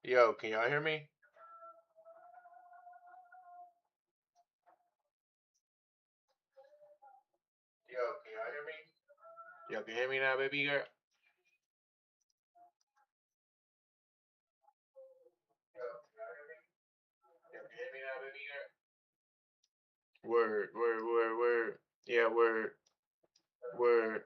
Yo, can y'all hear me? Yo, can y'all hear me? Yo, can you hear me now, baby girl? Yo, can you hear me now, baby girl? Word, word, word, word. Yeah, word, word.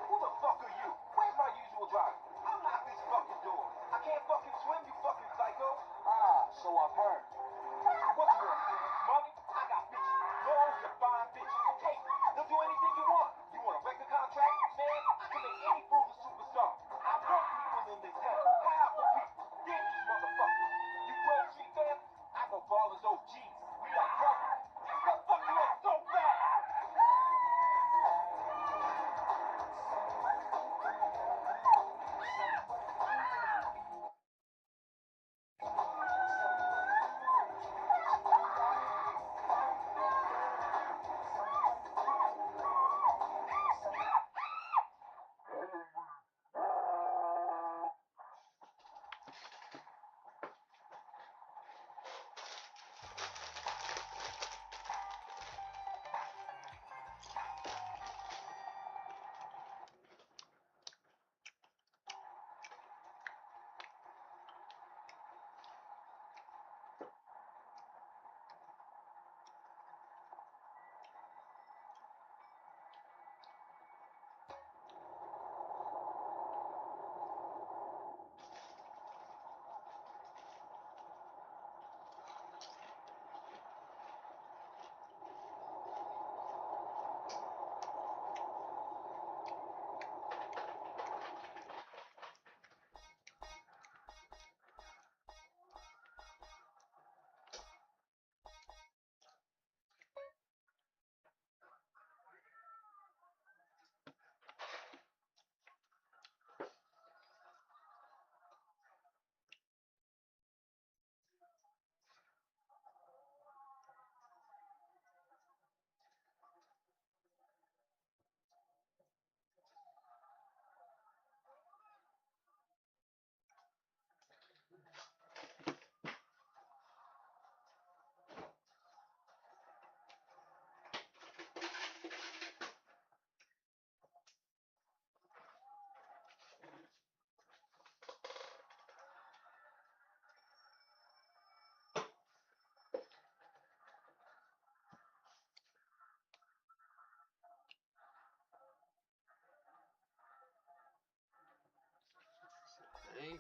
Who the fuck are you? Where's my usual driver? Unlock these fucking doors. I can't fucking swim, you fucking psycho. Ah, so I've heard. What you want, money? I got bitches. Laws, you fine bitches. Hey, they'll do anything you want. You want a record contract? Man, I can make any fool a superstar. I want people in this town. Powerful people. Dangerous motherfuckers. You Grove Street fam? I know ballers OGs. We like brothers. The fuck you up so fast? Hey.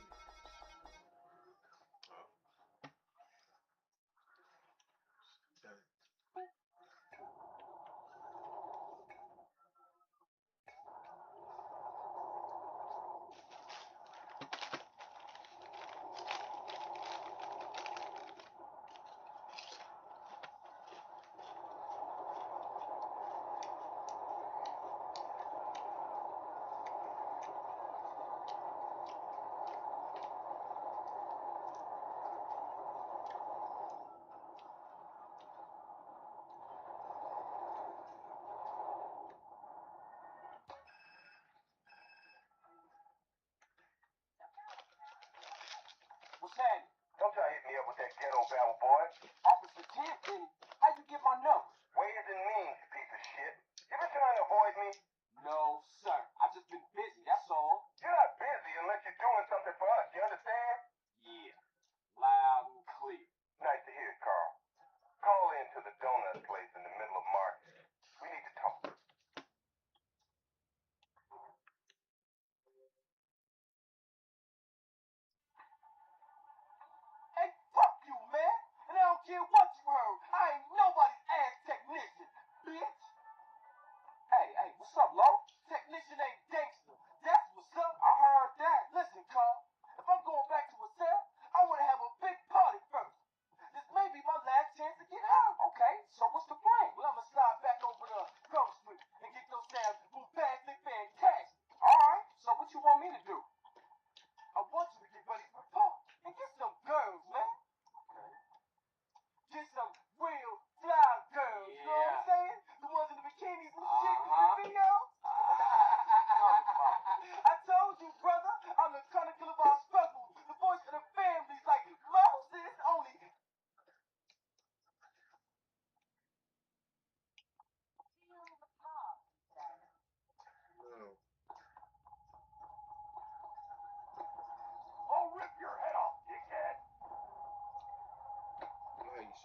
What's happening? Don't try to hit me up with that ghetto babble, boy. Officer Timpton, how'd you get my number? Ways and means, you piece of shit. You been trying to avoid me? No, sir. I've just been busy, that's all. You're not busy unless you're doing something for us, you understand? Yeah, loud and clear. Nice to hear, Carl. Call in to the donut place in the middle of market. We need to talk. Hey, fuck you, man! And I don't care what you heard. I ain't nobody's ass technician, bitch!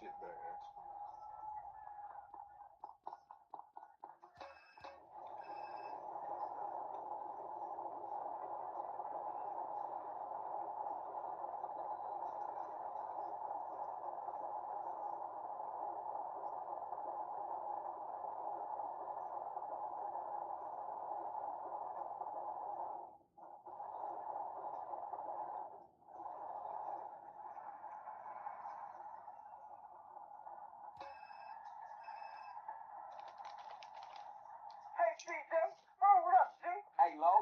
shit back, actually. Hey, CJ. Oh, what up, G? Hey, Lo.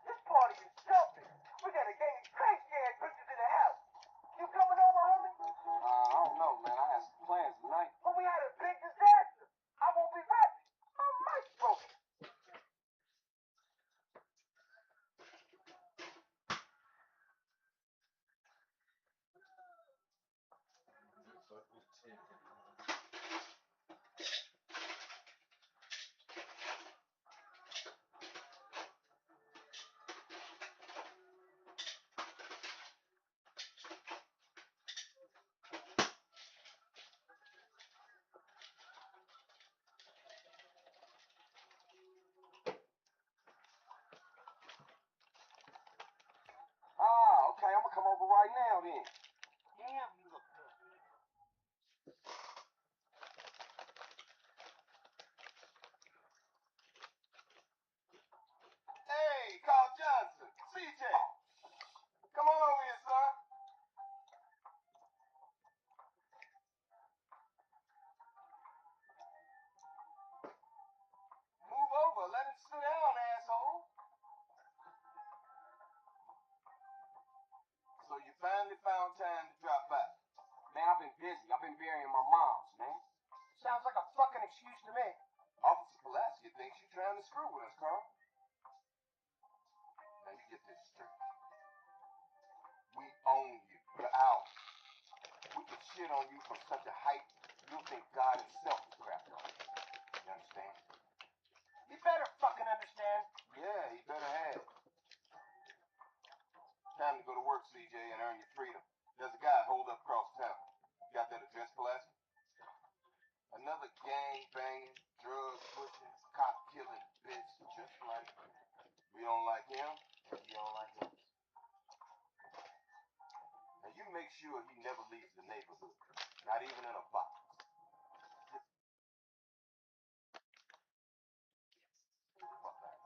This party is jumping. We got a gang of crazy ass bitches in the house. You coming over, homie? I don't know, man. I have plans tonight. But we had a big disaster. I won't be ready. My mic's broken. Fuck with 10. Ah, okay. I'm gonna come over right now then. Damn, you look good. Hey, Carl Johnson. CJ. Come on over here, son. Move over. Let it sit down, asshole. So you finally found time to drop by. Man, I've been busy. I've been burying my moms, man. Sounds like a fucking excuse to me. Officer Pulaski thinks you're trying to screw with us, Carl. Let me get this straight. We own you. You're ours. We can shit on you from such a height, you'll think God himself is crapped on you. You understand? You better fucking understand. Yeah, you better have. Time to go to work, CJ, and earn your freedom. There's a guy holed up across town. You got that address, Pulaski? Another gang banging, drug pushing, cop killing bitch just like you. We don't like him, and you don't like him. Now you make sure he never leaves the neighborhood, not even in a box. Fuck out.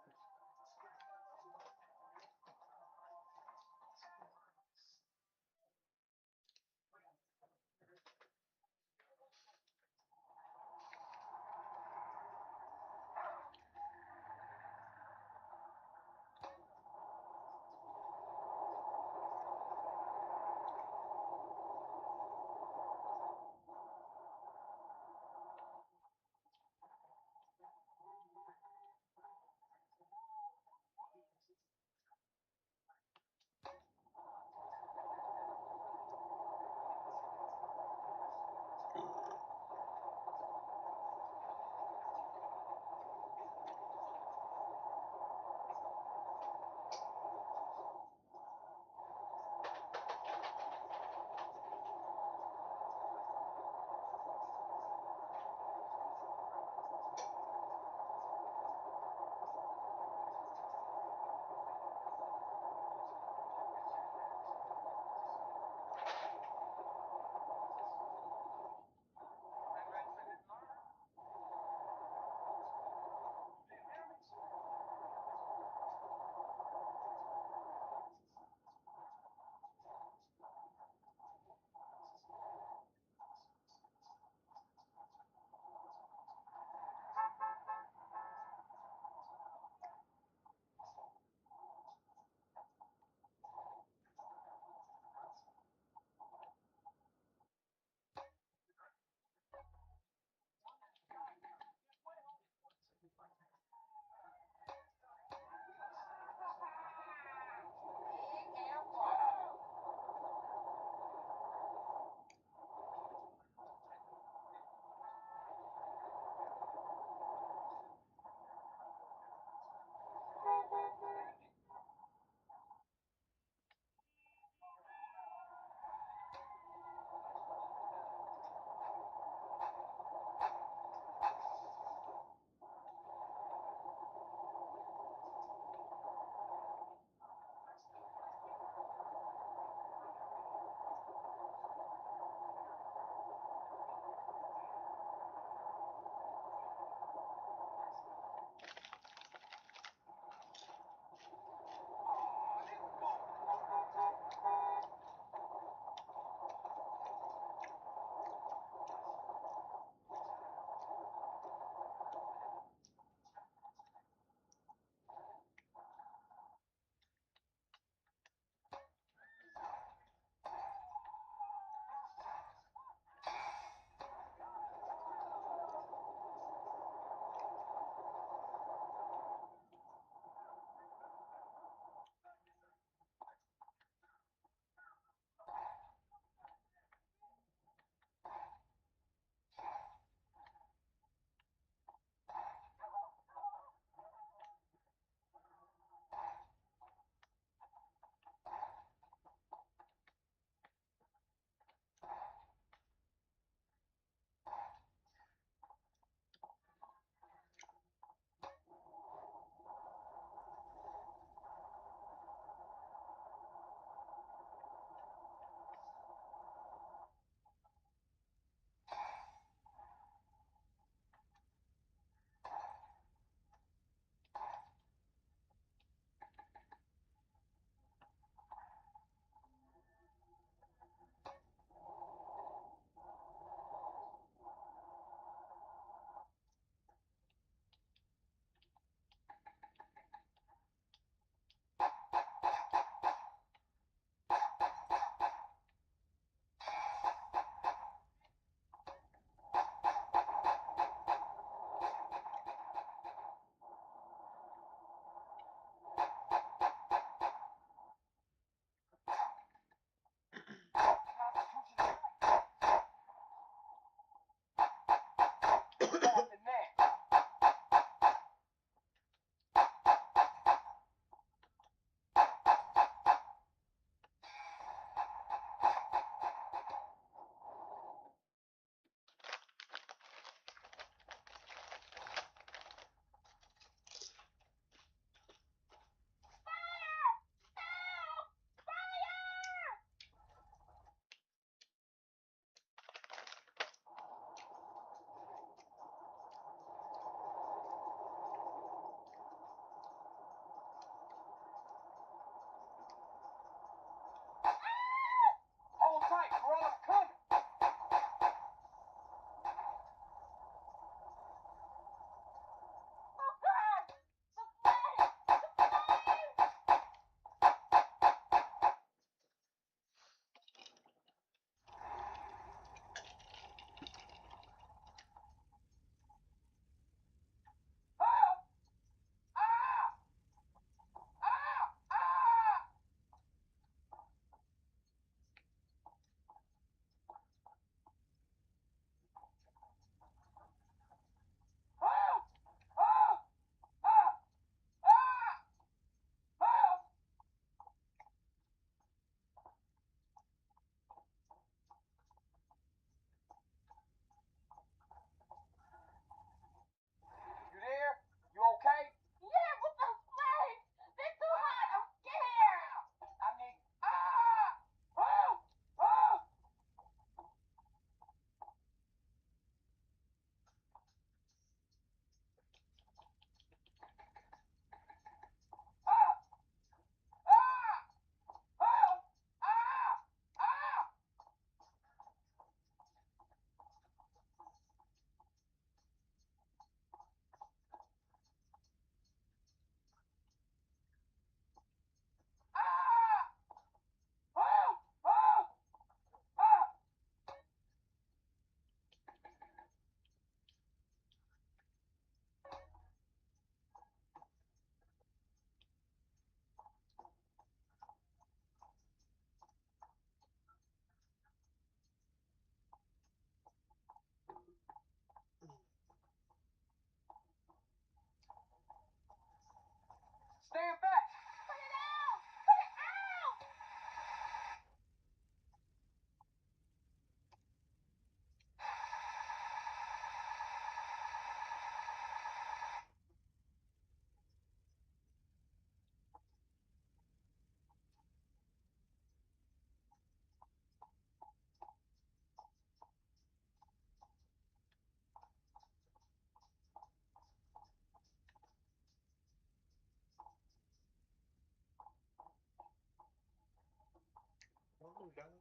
done,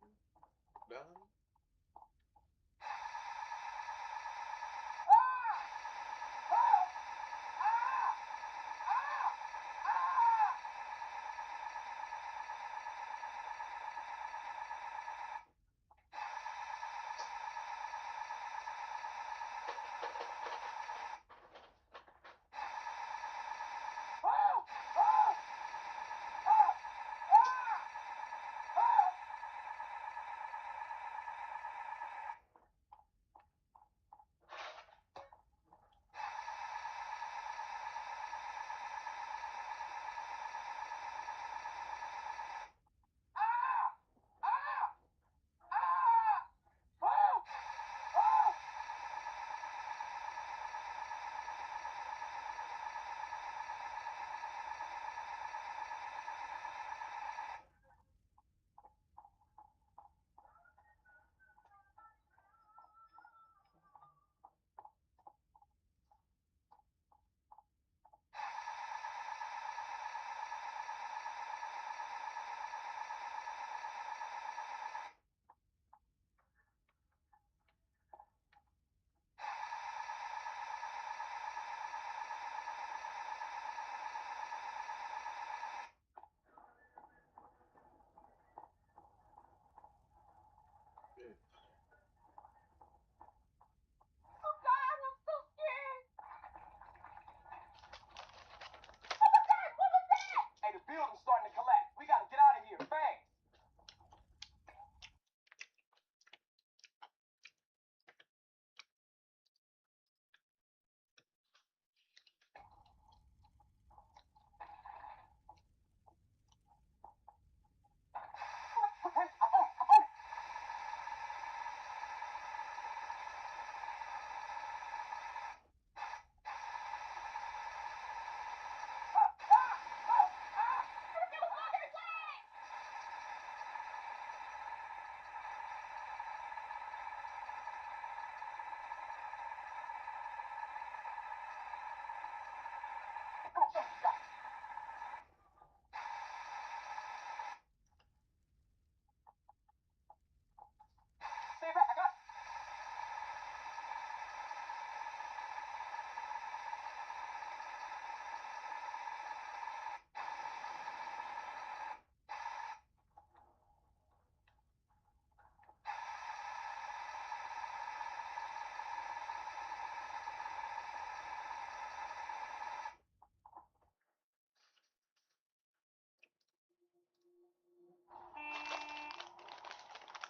done. Hey, the building's starting to collapse. We gotta get out of here fast. Stay back, I got it.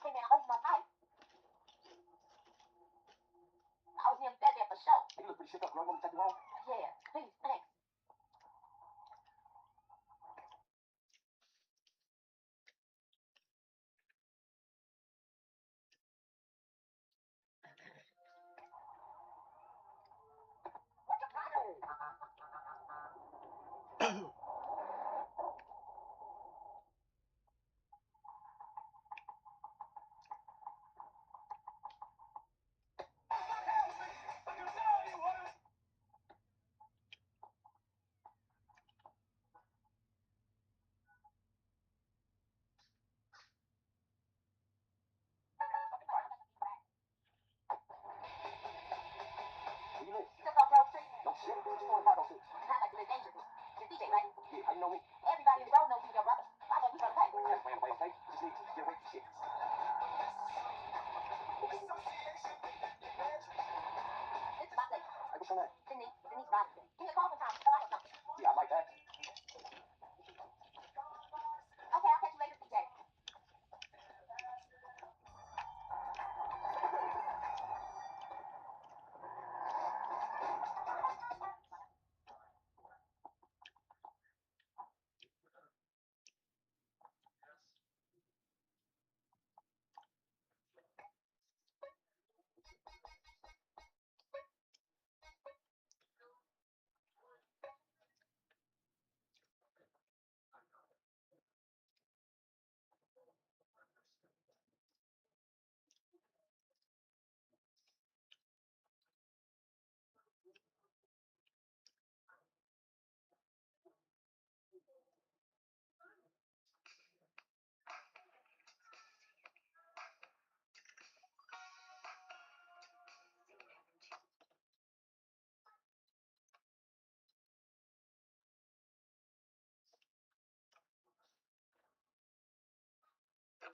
Hey man, open my pipe. I was near there for sure. You look pretty shook up, girl. Want me to take you home? Yeah, please, thanks. What you trying to do? Where you live? Just off Road Street. No shit. What you doing about those things? Sounds like you're dangerous. You're DJ, right? Yeah, how you know me? Everybody in the road knows you your brother. I thought you were gonna pay. That's playing fake. Just need to get away from shit. This is my place. Hey, what's your name? Denise Robinson. Give me a call sometime. So I know something. Yeah, I like that. Okay, I'll catch you later, DJ.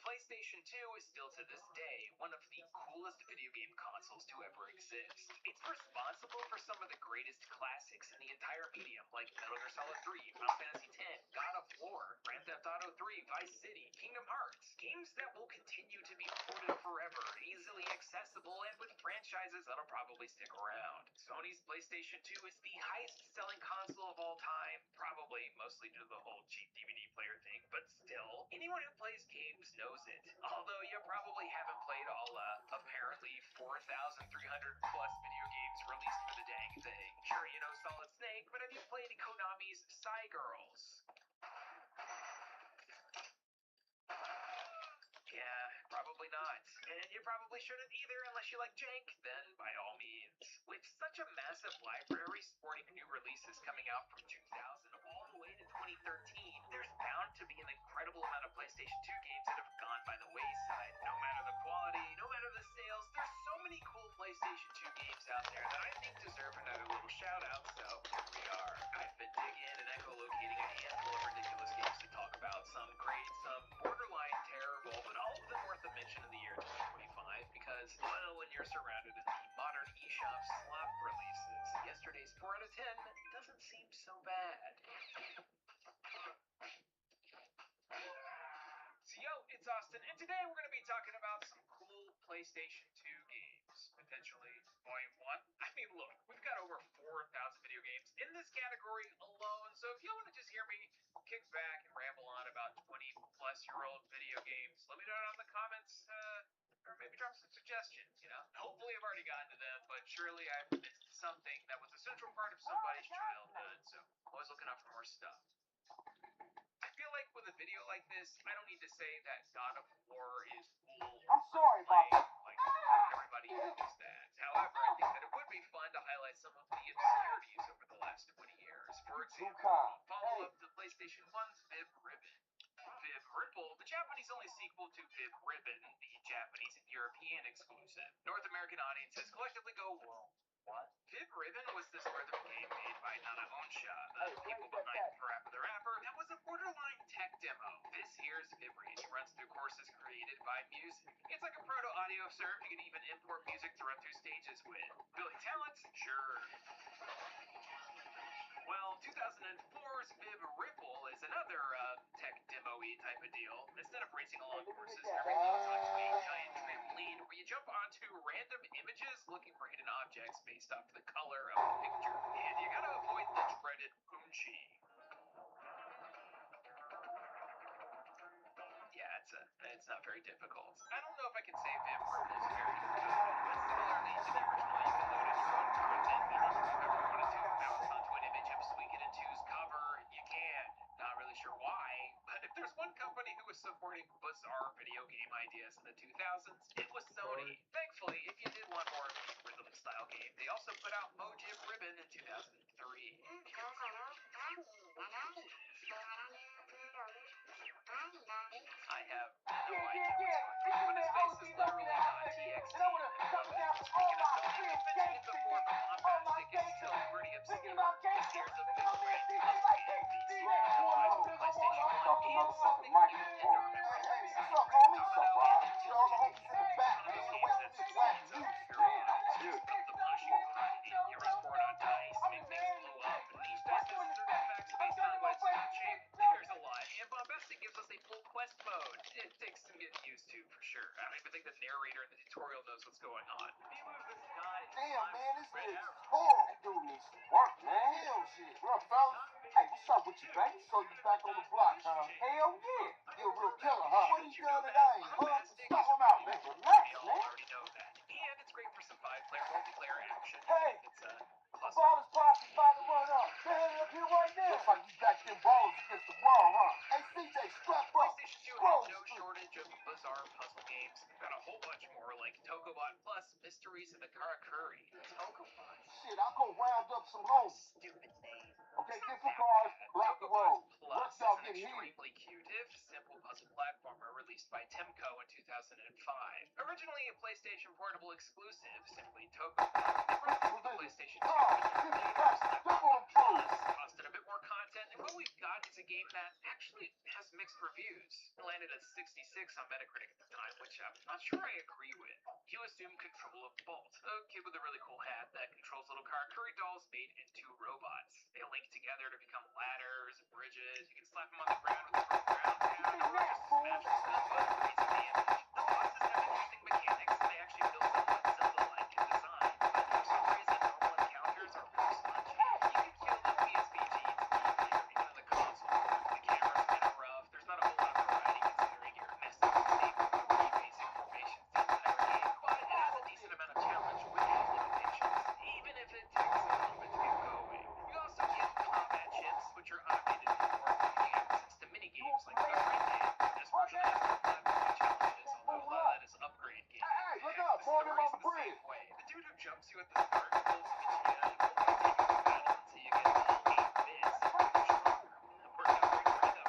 PlayStation 2 is still to this day one of the coolest video game consoles to ever exist. It's responsible for some of the greatest classics in the entire medium, like Metal Gear Solid 3, Final Fantasy X, God of War, Grand Theft Auto 3, Vice City, Kingdom Hearts, games that will continue to be ported forever, easily accessible, and with franchises that'll probably stick around. Sony's PlayStation 2 is the highest-selling console of all time, probably mostly due to the whole cheap DVD player thing, but still, anyone who plays games knows it. Although you probably haven't played all, apparently 4,300 plus video games released for the dang thing. Sure, you know Solid Snake, but have you played Konami's Psy Girls? Yeah, probably not. And you probably shouldn't either unless you like jank, then by all means. With such a massive library sporting new releases coming out from 2000 all the way to 2013, there's bound to be an incredible amount of PlayStation 2 games that have gone by the wayside. No matter the quality, no matter the sales, there's so many cool PlayStation 2 games out there that I think deserve another little shout out, so here we are. I've been digging and echolocating a handful of ridiculous games to talk about. Some great, some borderline terrible, but all of them worth a mention in the year 2025 because, well, when you're surrounded in the modern eShop slop releases, yesterday's 4 out of 10 doesn't seem so bad. So yo, it's Austin, and today we're going to be talking about some cool PlayStation 2 games. Potentially Volume 1. I mean, look, we've got over 4,000 video games in this category alone, so if you want to just hear me kick back and ramble on about 20-plus-year-old video games, let me know in the comments, or maybe drop some suggestions, you know? Hopefully I've already gotten to them, but surely I've missed something that was a central part of somebody's childhood, so always looking out for more stuff. I feel like with a video like this, I don't need to say that God of War is cool. I'm sorry about that. Like, everybody knows that. However, I think that it would be fun to highlight some of the obscurities over the last 20 years. For example, follow up to PlayStation 1's Viv Ribbon. Viv Ripple, the Japanese-only sequel to Viv Ribbon, the Japanese and European exclusive. North American audiences collectively go, whoa. What? Viv Ribbon was this northern game made by Nana Onsha, the people behind Parappa the Rapper, that was a borderline tech demo. This here's Viv Reach runs through courses created by music. It's like a proto-audio serve. You can even import music to run through stages with. Building talents? Sure. Well, 2004's Viv Ripple is another, tech demo-y type of deal. Instead of racing along courses, everything's onto a giant trampoline where you jump onto random images looking for hidden objects based off the color of the picture. And you gotta avoid the dreaded Unchi. Yeah, it's not very difficult. I don't know if I can say Viv Ripple is very good, but similarly to the original, you can load in your own content, and if you ever wanted to bounce onto an image of Suikoden 2's cover, you can. Not really sure why, but if there's one company who was supporting bizarre video game ideas in the 2000s, it was Sony. Thankfully, if you did want more of a rhythm-style game, they also put out Mojib Ribbon in 2003. I have no idea what's going on, but his face is literally on TXT. Speaking of Sony, I've mentioned it before, but Bombastic is still pretty obscure. Here's a bit of a puzzle game, the Sword for PlayStation 1, and something you tend to remember a lot. The punishing variety. You rush forward on dice, make things blow up, and each dice has certain effects based on what it's touching. There's a lot, and Bombastic gives us a full quest mode. It takes some getting used to, for sure. I don't even think the narrator in the tutorial knows what's going on. Damn, man, this is horrible. That dude needs some work, man. Hell shit. Bro, fellas. Hey, what's up with you, baby? So you back on the block, huh? Hell yeah. You're a real killer, huh? What are you doing today, huh? Stop him out, man. Relax, We all man. already know that. And it's great for some 5-player multiplayer action. Hey. It's a The ball is possibly about to run up. They're headed up here right now. Looks like you got them balls against the wall, huh? Hey, CJ, strap up. PlayStation 2 has no shortage of bizarre puzzle games. We've got a whole bunch more like Tokobot Plus, Mysteries of the Karakuri. Tokobot? Shit, I'll go round up some hoes. Stupid name. Okay, get some cars, block the road. Plus Let's is all an get heated. extremely cute, if simple puzzle platformer released by Temco in 2005. Originally a PlayStation Portable exclusive, simply Tokobot, they brought it to the PlayStation 2 Plus, costed a bit more content, and what we've got is a game that actually has mixed reviews. Landing landed a 66 on Metacritic at the time, which I'm not sure I agree with. You assume control of Bolt, a kid with a really cool hat that controls little Karakuri dolls made into robots. They link together to become ladders and bridges. You can slap them on the ground with the ground pound, or just smash them with crazy damage. The bosses have interesting mechanics, and they actually feel somewhat Zelda-like in design, but for some reason, normal encounters are more spongy. You can feel the PSVG even on the console. The camera's kind of rough. There's not a whole lot of variety considering you're messing with the same three basic formation themes in every game, but it has a decent amount of challenge with those limitations, even if it takes a little bit to get going. You also get combat chips, which are automated for making access to mini-games like the Red Dead. This version has no platforming challenges, although a lot of that is upgrade games. Hey, look Heck, up, the board him story's on the the bridge. same way. The dude who jumps you at the start pulls Vegeta and will continue the battle until you get all 8 bits and become stronger. That worked out great for him.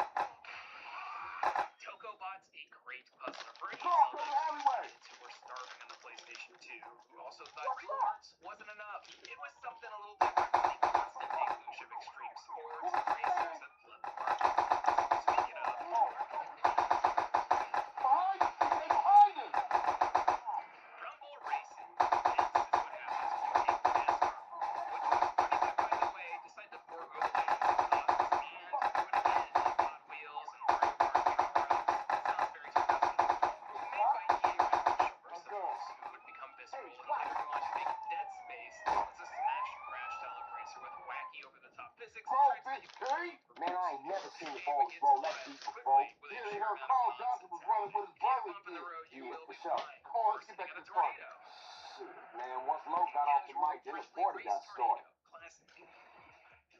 Tokobot's a great puzzler for any Go the Zelda alleyway. kids who were starving on the PlayStation 2, who also thought Kingdom Hearts wasn't enough. It was something a little different than the constant deluge of extreme sports and racers that flood the market. Speaking of, Behind us! They behind us! Rumble Racing. This is what happens when you take the NASCAR rule, which was pretty good, by the way. Decide to forego the latest exhausts and do it again in Hot Wheels and Mario Kart power-ups. That sounds very 2000. Made by EA Rapid Shores, the folks who would become Visceral and later go on to make Dead Space. This was a smash and crash style of racer with wacky over-the-top physics Bro, and tricks that Bjskee? you Man, I ain't never seen the game balls begins roll to that rise deep before. quickly with a Yeah, they sheer heard amount Carl of Johnson was nonsense. running with his Hit a brother. bump in the road, you will For be sure. fine. Come on, let's Bursting get back in to a the park. tornado. Shit, man, once Lowe got off the mic, then the 40 got started. Classic.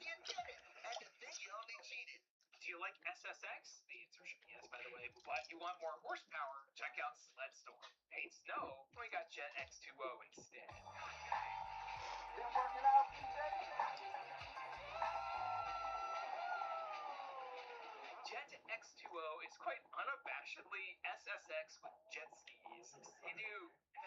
You did it! And to think you only cheated. Do you like SSX? The answer should be yes, by the way. But you want more horsepower? Check out Sledstorm. Hey, Snow, we got Jet X2O instead. Been working out these days? Jet X2O is quite unabashedly SSX with jet skis. Say-do.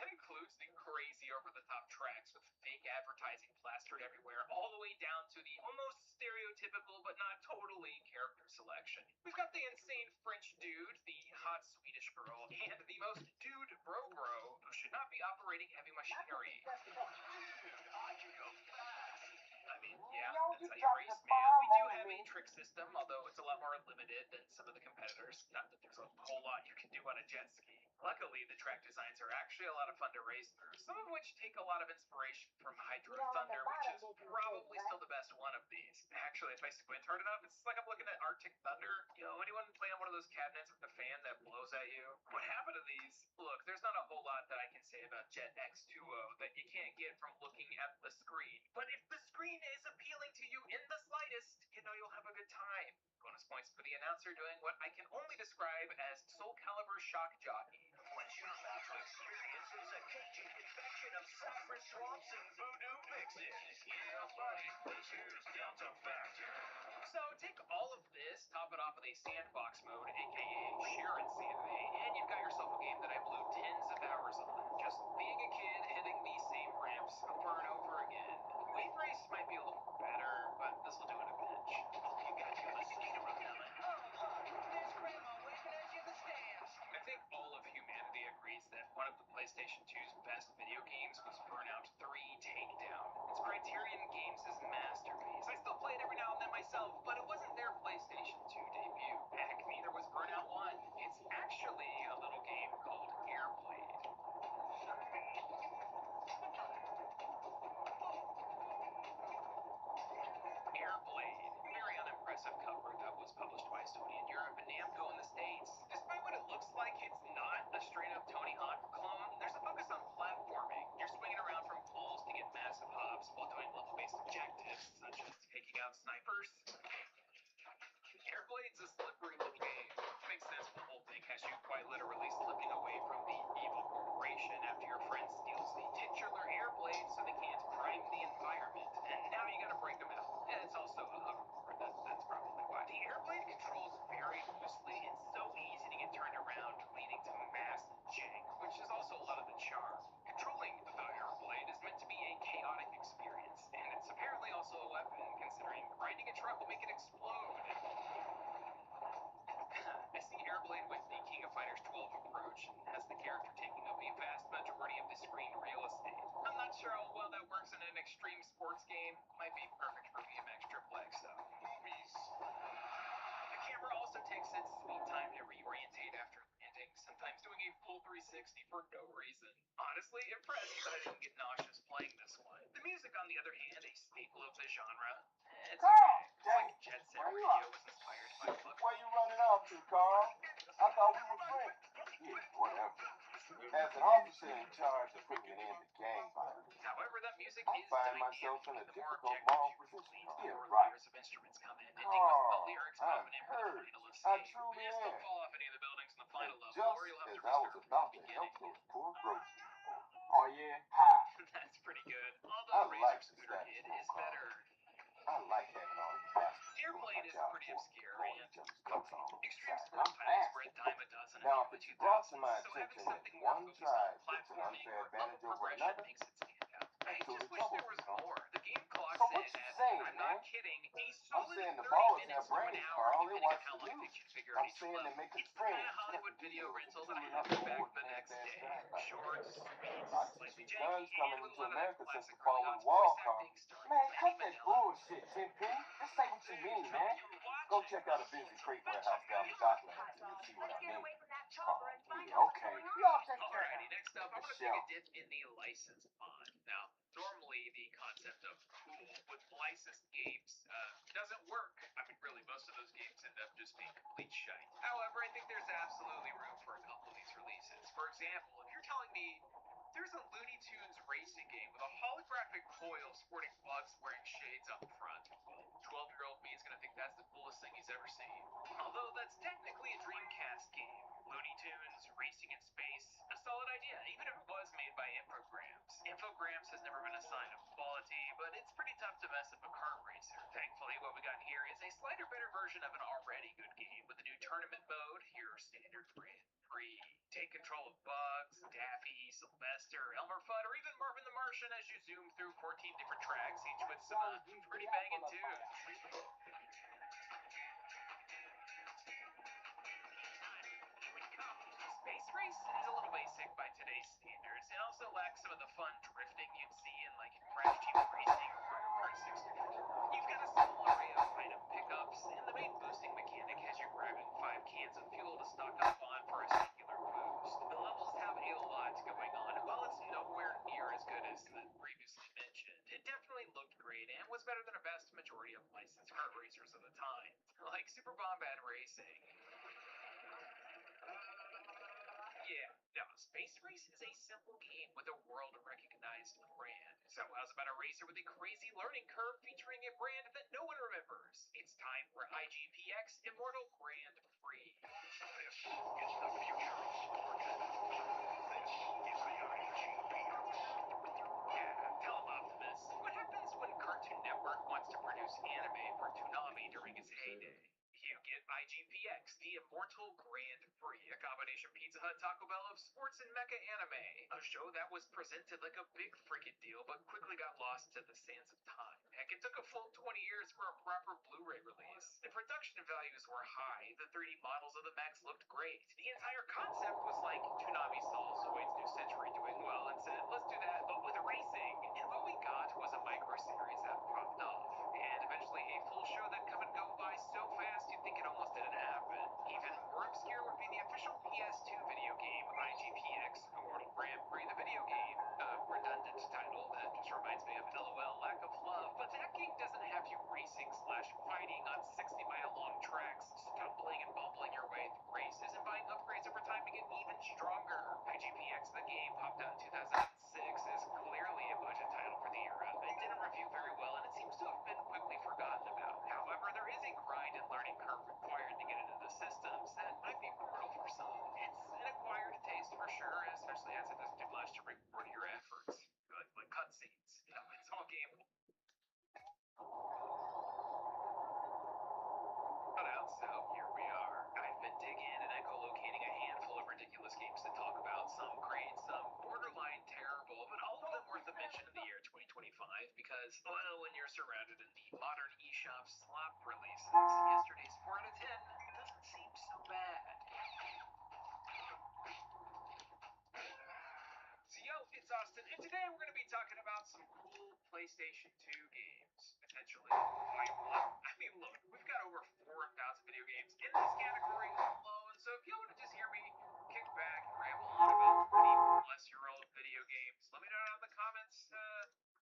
That includes the crazy over-the-top tracks with fake advertising plastered everywhere, all the way down to the almost stereotypical but not totally character selection. We've got the insane French dude, the hot Swedish girl, and the most dude bro who should not be operating heavy machinery. I mean, yeah, that's how you race, man. We do have a trick system, although it's a lot more limited than some of the competitors. Not that there's a whole lot you can do on a jet ski. Luckily, the track designs are actually a lot of fun to race through, some of which take a lot of inspiration from Hydro Thunder, which is probably still the best one of these. Actually, if I squint hard enough, it's like I'm looking at Arctic Thunder. You know, anyone play on one of those cabinets with the fan that blows at you? What happened to these? Look, there's not a whole lot that I can say about Jet X2O that you can't get from looking at the screen. But if the screen is appealing to you in the slightest, you know you'll have a good time. Bonus points for the announcer doing what I can only describe as Soul Calibur shock jockey. What you're about to experience is a cagey infection of saffron swamps and voodoo mixes. Yeah, buddy, cheers Delta Factor. So take all of this, top it off with a sandbox mode, aka sheer insanity, and you've got yourself a game that I blew tens of hours on. Just being a kid hitting these same ramps over and over again. Wave Race might be a little better, but this will do in a pinch. Hope you got your mosquito repellent. There's Grandma waving at you in the stands. I think all of humanity agrees that one of the PlayStation 2's best video games was Burnout 3 Takedown. It's Criterion Games' masterpiece. I still play it every now and then myself, but it wasn't their PlayStation 2 debut. Heck, neither was Burnout 1. It's actually a little game called Airblade. Airblade. Very unimpressive cover that was published by Sony in Europe and Namco in the States. Despite what it looks like, it's not a straight-up Tony Hawk clone. There's a focus on platforming. You're swinging extreme sports game might be perfect for BMX Triple X though. Movies. The camera also takes its sweet time to reorientate after landing, sometimes doing a full 360 for no reason. Honestly, impressed that I didn't get nauseous playing this one. The music, on the other hand, a staple of the genre. It's okay. It's like Jet Set Radio was inspired by Buck. Where you running off to, Carl? I thought we were friends. Yeah, whatever. As an officer in charge of putting an end to gang violence, However, that music I is find dynamic. myself in a The more difficult objective moral you position. complete, the Yeah, more right. layers of instruments come in, ending with the lyrics I'm prominent for the hurt. final I escape. truly Just don't am. fall off any of the buildings in the And final just level, or you'll have as to I was restart about from to the help beginning. those poor groceries. Oh yeah? How? That's pretty good. I Although like Razor the Scooter status Kid quo, is Carl. better. I like having all these bastards. Airplane is pretty obscure and extreme I'm sports titles were a fast. dime a dozen in Now, the if it's brought to 2000s, my so having attention that something more one focused on side gets an platforming unfair or advantage level over progression another, makes it stand out. I that's who just the wish there trouble was is, huh? more. The game clocks So what in you at, saying, I'm man? not kidding, a I'm solid saying the 30 ballers have minutes to an brains, hour, Carl. They depending on watch how the long they news. configure I'm each saying they level. make us It's the kind friends. of Hollywood video rental that I Truly have not to back bored the and next bad day. stuff. Short, sweet, I slightly see guns janky, coming and with into a lot of that America since classic the early fall of aughts the wall, voice Carl. acting starring Man, Lenny cut that Manila. bullshit, Tenpenny. Just say what you mean, man. Go check out a busy freight warehouse down the Docklands and you'll see what I mean. Oh, yeah, okay. Y'all take care. Alrighty, next up, I'm going to take a dip in the license mod. Now, normally the concept of cool with licensed games doesn't work. I mean, really, most of those games end up just being complete shite. However, I think there's absolutely room for a couple of these releases. For example, if you're telling me there's a Looney Tunes racing game with a holographic foil sporting bugs wearing shades up front, 12-year-old me is going to think that's the coolest thing he's ever seen. Although that's technically a Dreamcast game. Looney Tunes, racing in space, a solid idea, even if it was made by Infogrames. Infogrames has never been a sign of quality, but it's pretty tough to mess up a kart racer. Thankfully, what we got here is a slighter better version of an already good game with a new tournament mode, your standard Grand Prix. Take control of Bugs, Daffy, Sylvester, Elmer Fudd, or even Marvin the Martian as you zoom through 14 different tracks, each with some pretty banging tunes. Space Race is a little basic by today's standards, and also lacks some of the fun drifting you'd see in like Crash Team Racing or Mario Kart 64. You've got a small array of item pickups, and the main boosting mechanic has you grabbing 5 cans of fuel to stock up on for a singular boost. The levels have a lot going on, and while it's nowhere near as good as the previously mentioned, it definitely looked great and was better than a vast majority of licensed kart racers of the time, like Super Bombad Racing. Yeah, no, Space Race is a simple game with a world-recognized brand. So how's about a racer with a crazy learning curve featuring a brand that no one remembers? It's time for IGPX Immortal Grand Prix. This is the future of sport. This is the IGPX. Yeah, tell him Optimus. What happens when Cartoon Network wants to produce anime for Toonami during its heyday? You get IGPX, the Immortal Grand Prix, a combination Pizza Hut Taco Bell of sports and mecha anime. A show that was presented like a big freaking deal, but quickly got lost to the sands of time. Heck, it took a full 20 years for a proper Blu-ray release. The production values were high, the 3D models of the mechs looked great. The entire concept was like Toonami saw Zoid's New Century doing well and said, let's do that, but with racing. And what we got was a micro-series that popped off. And eventually a full show that come and go by so fast you'd think it almost didn't happen. Even more obscure would be the official PS2 video game, IGPX Immortal Grand Prix, the video game. A redundant title that just reminds me of LOL Lack of Love, but that game doesn't have you racing / fighting on 60-mile-long tracks, stumbling and bumbling your way through races, and buying upgrades over time to get even stronger. IGPX, the game, popped out in 2006, is clearly a budget title for the era. It didn't review very well, and it seems to have been quickly forgotten about. However, there is a grind and learning curve required to get into the systems that might be brutal for some. It's an acquired taste for sure, especially as it doesn't do much to reward your efforts. Like cutscenes. You know, it's all game. But out, so here we are. I've been digging and echolocating a handful of ridiculous games to talk about. Some great, some borderline terrible, but all of them worth a mention in the year 2025 because, well, when you're surrounded in the modern eShop slop releases, yesterday's 4 out of 10 doesn't seem so bad. So yo, it's Austin, and today we're going to be talking about some cool PlayStation 2 games, potentially. Wait, what? I mean, look, we've got over 4,000 video games in this category alone, so if you want to just hear me kick back and ramble on about 20-plus-year-old video games, let me know down in the comments,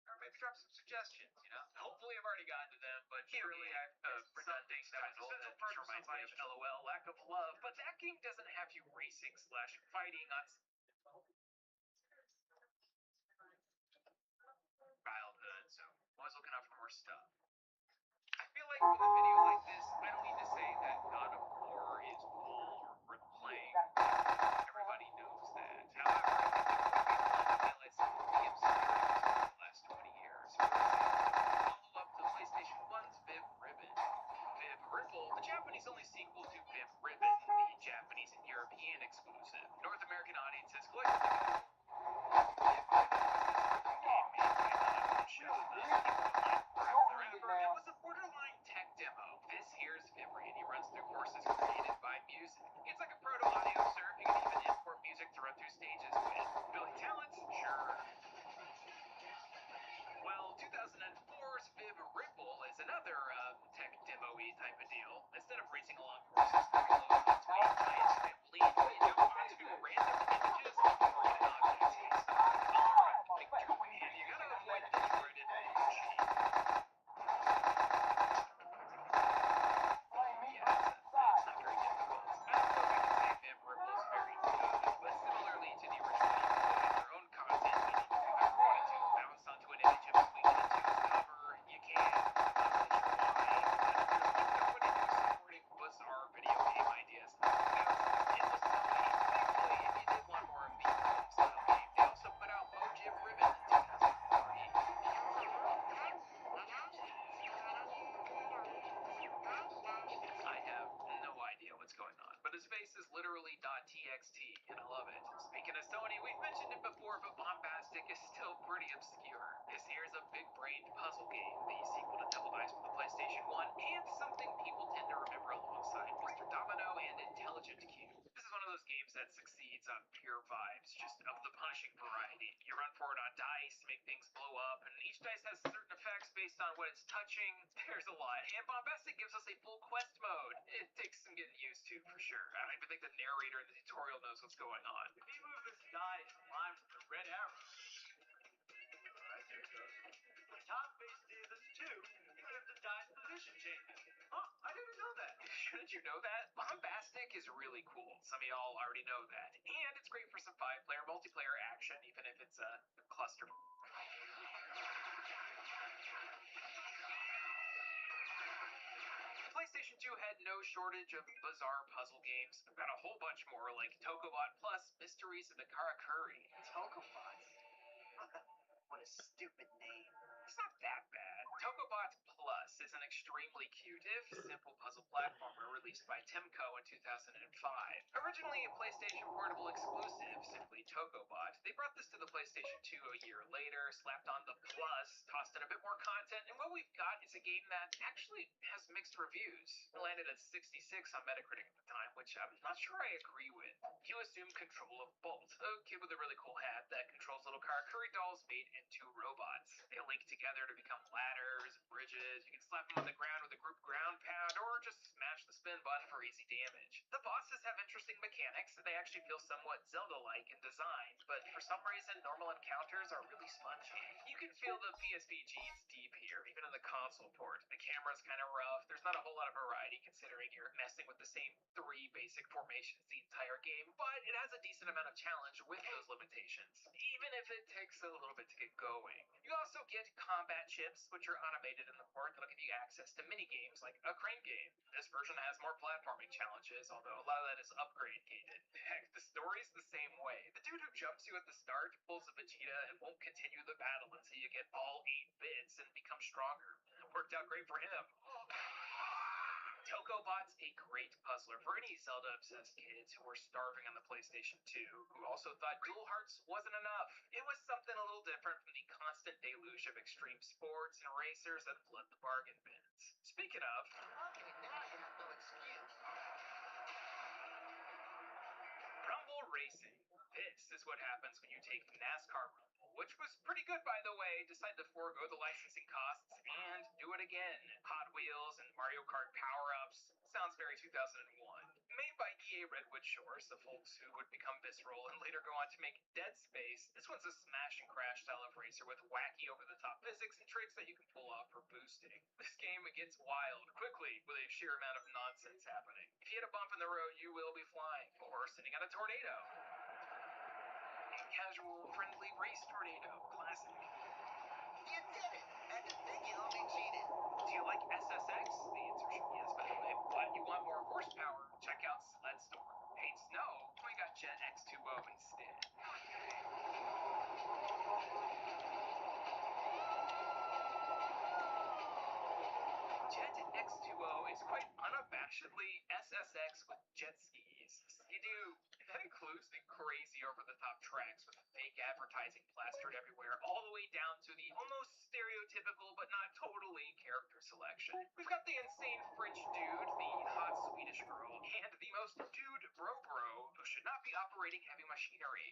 or maybe drop some suggestions, you know? Hopefully I've already gotten to them, but surely I've redundant title that just reminds me of LOL, Lack of Love, but that game doesn't have you racing/fighting on childhood, so always looking out for more stuff. I feel like with a video like this, I don't need to say that God of War is cool or worth playing. Everybody knows that. However, I think the movie one highlights some of the obscurities of the last 20 years. For example, follow up to PlayStation 1's Viv Ribbon. Viv Ripple, the Japanese-only sequel to Viv Ribbon, the Japanese and European exclusive. North American audiences collectively Viv Ribbon was this rhythm game made by the show the People Online Forever. It was a borderline tech demo. This here's Vibri, and he runs through courses created by music. It's like a proto-audio surf. You can even import music to run through stages with. Building talents? Sure. Well, 2004's Viv Ripple is another tech demo-y type of deal. Instead of racing along courses that reload onto a giant trampoline, you jump onto random images of foreign objects and stuff like a big jump, and you gotta avoid the dreaded machine. Yeah, it's not very difficult. I don't know if I can say Viv Ripple is very good, but similarly to the original, you can load in your own content, meaning if you ever wanted to bounce onto an image and tweak it into its cover, you can. I'm not really sure why, but if you're one company who's supporting bizarre video game ideas, it was somebody. Thankfully, if you did want more of the style game, they also put out Mojib Ribbon in 2003. I have no idea what's going on, but his face is literally .txt, and I love it. Speaking of Sony, we've mentioned it before, but Bombastic is still pretty obscure. This here's a big-brained puzzle game, the sequel to Double Dice for the PlayStation 1, and something people tend to remember alongside Mr. Domino and Intelligent Cube. This is one of those games that succeeds on pure vibes, just of the punishing variety. You run forward on dice, make things blow up, and each dice has certain effects based on what it's touching. There's a lot, and Bombastic gives us a full quest mode. It takes some getting used to, for sure. I don't even think the narrator in the tutorial knows what's going on. If you move this die in line with the red arrow, right there it goes. The top face did this too, even if the die's position changes. Huh? I didn't know that. Shouldn't you know that? Bombastic is really cool. Some of y'all already know that. And it's great for some 5-player multiplayer action, even if it's a cluster. PlayStation 2 had no shortage of bizarre puzzle games. I've got a whole bunch more, like Tokobot Plus, Mysteries of the Karakuri. Tokobots? What a stupid name. It's not that bad. Tokobot Plus is an extremely cute, if simple puzzle platformer released by Timco in 2005. Originally a PlayStation Portable exclusive, simply Tokobot, they brought this to the PlayStation 2 a year later, slapped on the Plus, tossed in a bit more content, and what we've got is a game that actually has mixed reviews. It landed at 66 on Metacritic at the time, which I'm not sure I agree with. You assume control of Bolt, a kid with a really cool hat that controls little Karakuri dolls made into robots. They link together to become ladders, bridges. You can slap them on the ground with a group ground pound, or just smash the spin button for easy damage. The bosses have interesting mechanics, and they actually feel somewhat Zelda-like in design, but for some reason, normal encounters are really spongy. You can feel the PSP genes deep here, even in the console port. The camera's kind of rough. There's not a whole lot of variety considering you're messing with the same 3 basic formations the entire game, but it has a decent amount of challenge with those limitations, even if it takes a little bit to get going. You also get combat chips, which are automated in the port that'll give you access to mini games like a crane game. This version has more platforming challenges, although a lot of that is upgrade gated. Heck, the story's the same way. The dude who jumps you at the start pulls a Vegeta and won't continue the battle until you get all 8 bits and become stronger. It worked out great for him. Tokobot's a great puzzler for any Zelda-obsessed kids who were starving on the PlayStation 2, who also thought Dual Hearts wasn't enough. It was something a little different from the constant deluge of extreme sports and racers that flood the bargain bins. Speaking of... Okay, now you have no excuse. Rumble Racing. This is what happens when you take NASCAR Rumble, which was pretty good by the way, decide to forego the licensing costs and do it again. Hot Wheels and Mario Kart power-ups. Sounds very 2001. Made by EA Redwood Shores, the folks who would become Visceral and later go on to make Dead Space, this one's a smash and crash style of racer with wacky over-the-top physics and tricks that you can pull off for boosting. This game gets wild quickly with a sheer amount of nonsense happening. If you hit a bump in the road, you will be flying or sitting on a tornado. A casual, friendly race tornado. Classic. You did it! And to think you only cheated. Do you like SSX? The answer should be yes, by the way. But you want more horsepower? Check out Sled Storm. Hate snow? We got Jet X2O instead. Jet X2O is quite unabashedly SSX with jet skis. You do. That includes the crazy over-the-top tracks with fake advertising plastered everywhere, all the way down to the almost stereotypical but not totally character selection. We've got the insane French dude, the hot Swedish girl, and the most dude bro who should not be operating heavy machinery.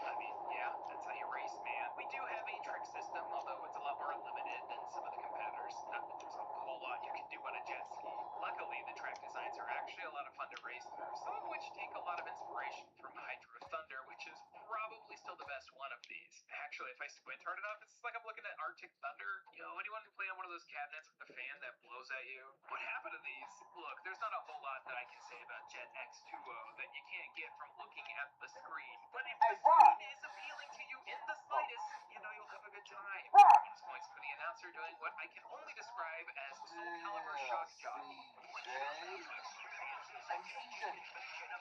I mean, yeah, that's how you race, man. We do have a trick system, although it's a lot more limited than some of the competitors. Not that there's a whole lot you can do on a jet ski. Luckily, the track designs are actually a lot of fun to race through, some of which take a lot of inspiration from Hydro Thunder, which is probably still the best one of these. Actually, if I squint hard enough, it's like I'm looking at Arctic Thunder. Yo, anyone play on one of those cabinets with a fan that blows at you? What happened to these? Look, there's not a whole lot that I can say about Jet X2O that you can't get from looking at the screen. But if the screen is appealing to you in the slightest, you know you'll have a good time. Bonus points for the announcer doing what I can only describe as Soul Calibur shock jockey.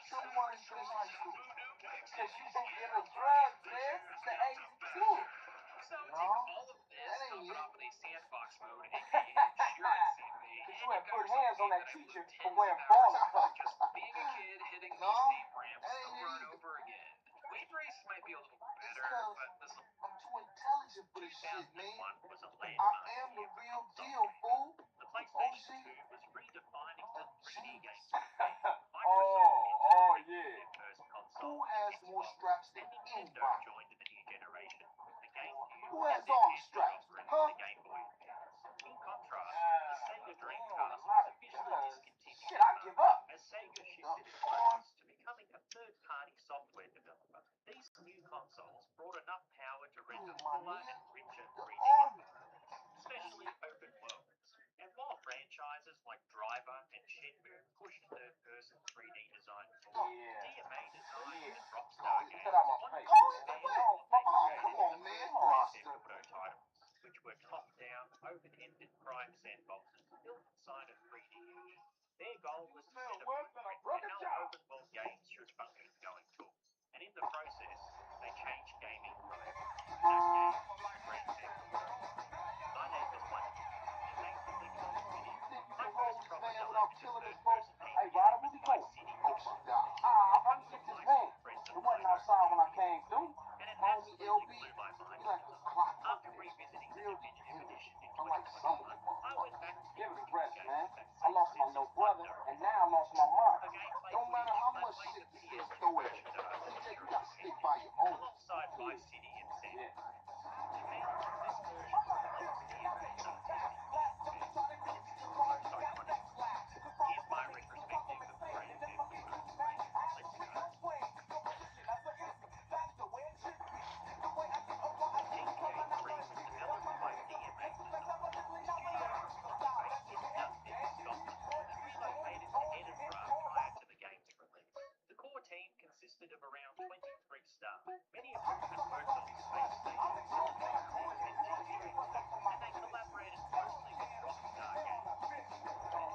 Someone should like to, because you don't get a drug, man. It's the 82. So take all of this, dump it off in a sandbox mode, aka sheer insanity. Because you had put hands on that teacher for wearing balls. balls. Just being a kid hitting these same ramps over and over again. Wave Race might be a little better, but this will... I'm too intelligent for this shit, man. Was a I landmark am the year for real console deal, fool. The PlayStation 2 was redefining what 3D games could be. Oh, yeah. Their first console, Who has more Xbox, straps than and Nintendo anybody? joined the new generation with the GameCube. Who has and their all the future straps? offering, Huh? The Game Boy Advance. In contrast, the Sega Dreamcast a lot was of officially guns. discontinued. Shit, I give up. As Sega shifted its focus to becoming a third-party software developer, these new consoles brought enough power to render fuller and richer 3D environments, especially open worlds. And while franchises like Driver and Shenmue pushed third-person 3D design forward, DMA Design and Rockstar Games Cut out my wanted face. to expand what they Come created on, with man. Grand Roster. Theft Auto titles, which were top-down, open-ended crime sandboxes built inside a 3D engine. Their goal was to set a blueprint for how open-world games should function going forward. And in the process, they changed gaming forever. That game was Grand Theft Auto. My name is Wayne, and thanks for clicking on this video. My first proper dive into third-person Hey, Ryder, where we Vice going? City Oh, she died. I'm trying to get this man. It wasn't outside when I came through. and it Homie absolutely LB, blew my mind. he like a clock. After revisiting the Real definitive edition in I'm like 2021, someone. I went back to the Give it a original rest, game man. with that I same lost my sense little of brother, wonder and now I lost my mind. The gameplay Don't matter footage how I much played shit the you PS2 throw at version it. that I CJ, played you during gotta the stick pandemic, by your own. alongside Vice City and San Yeah. The fans of this version reflects DMA's artistic vision, and it's still the most iconic. Here's my retrospective of Grand Theft Auto. Let's go. GTA 3 was developed by DMA Design, a studio based in Dundee, Scotland, that relocated to Edinburgh prior to the game's release. The core team consisted of around 23 staff, many of whom had worked on space stations, Philippines, and GTA 2, and they collaborated closely with Rockstar Games. The team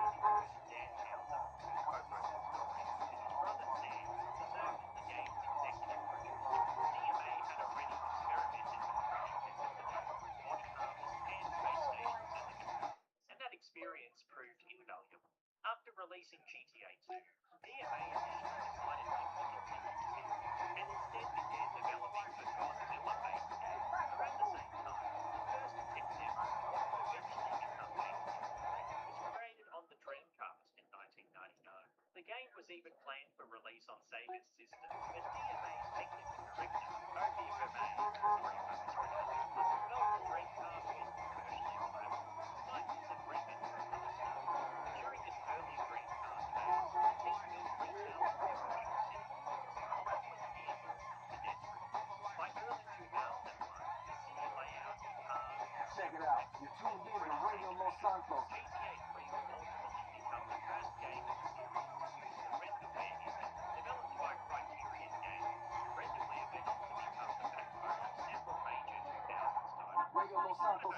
included Dan Houser, who co-wrote the story, and his brother Sam, who served as the game's executive producer. DMA had already experimented with crash technology, body armors, and space stations at the time, and that experience proved invaluable. After releasing GTA 2, DMA initially decided not to continue the series, and instead began developing the Godzilla-based game. Around the same time, the first tech demo of what would eventually become GTA 3 was created on the Dreamcast in 1999. The game was even planned for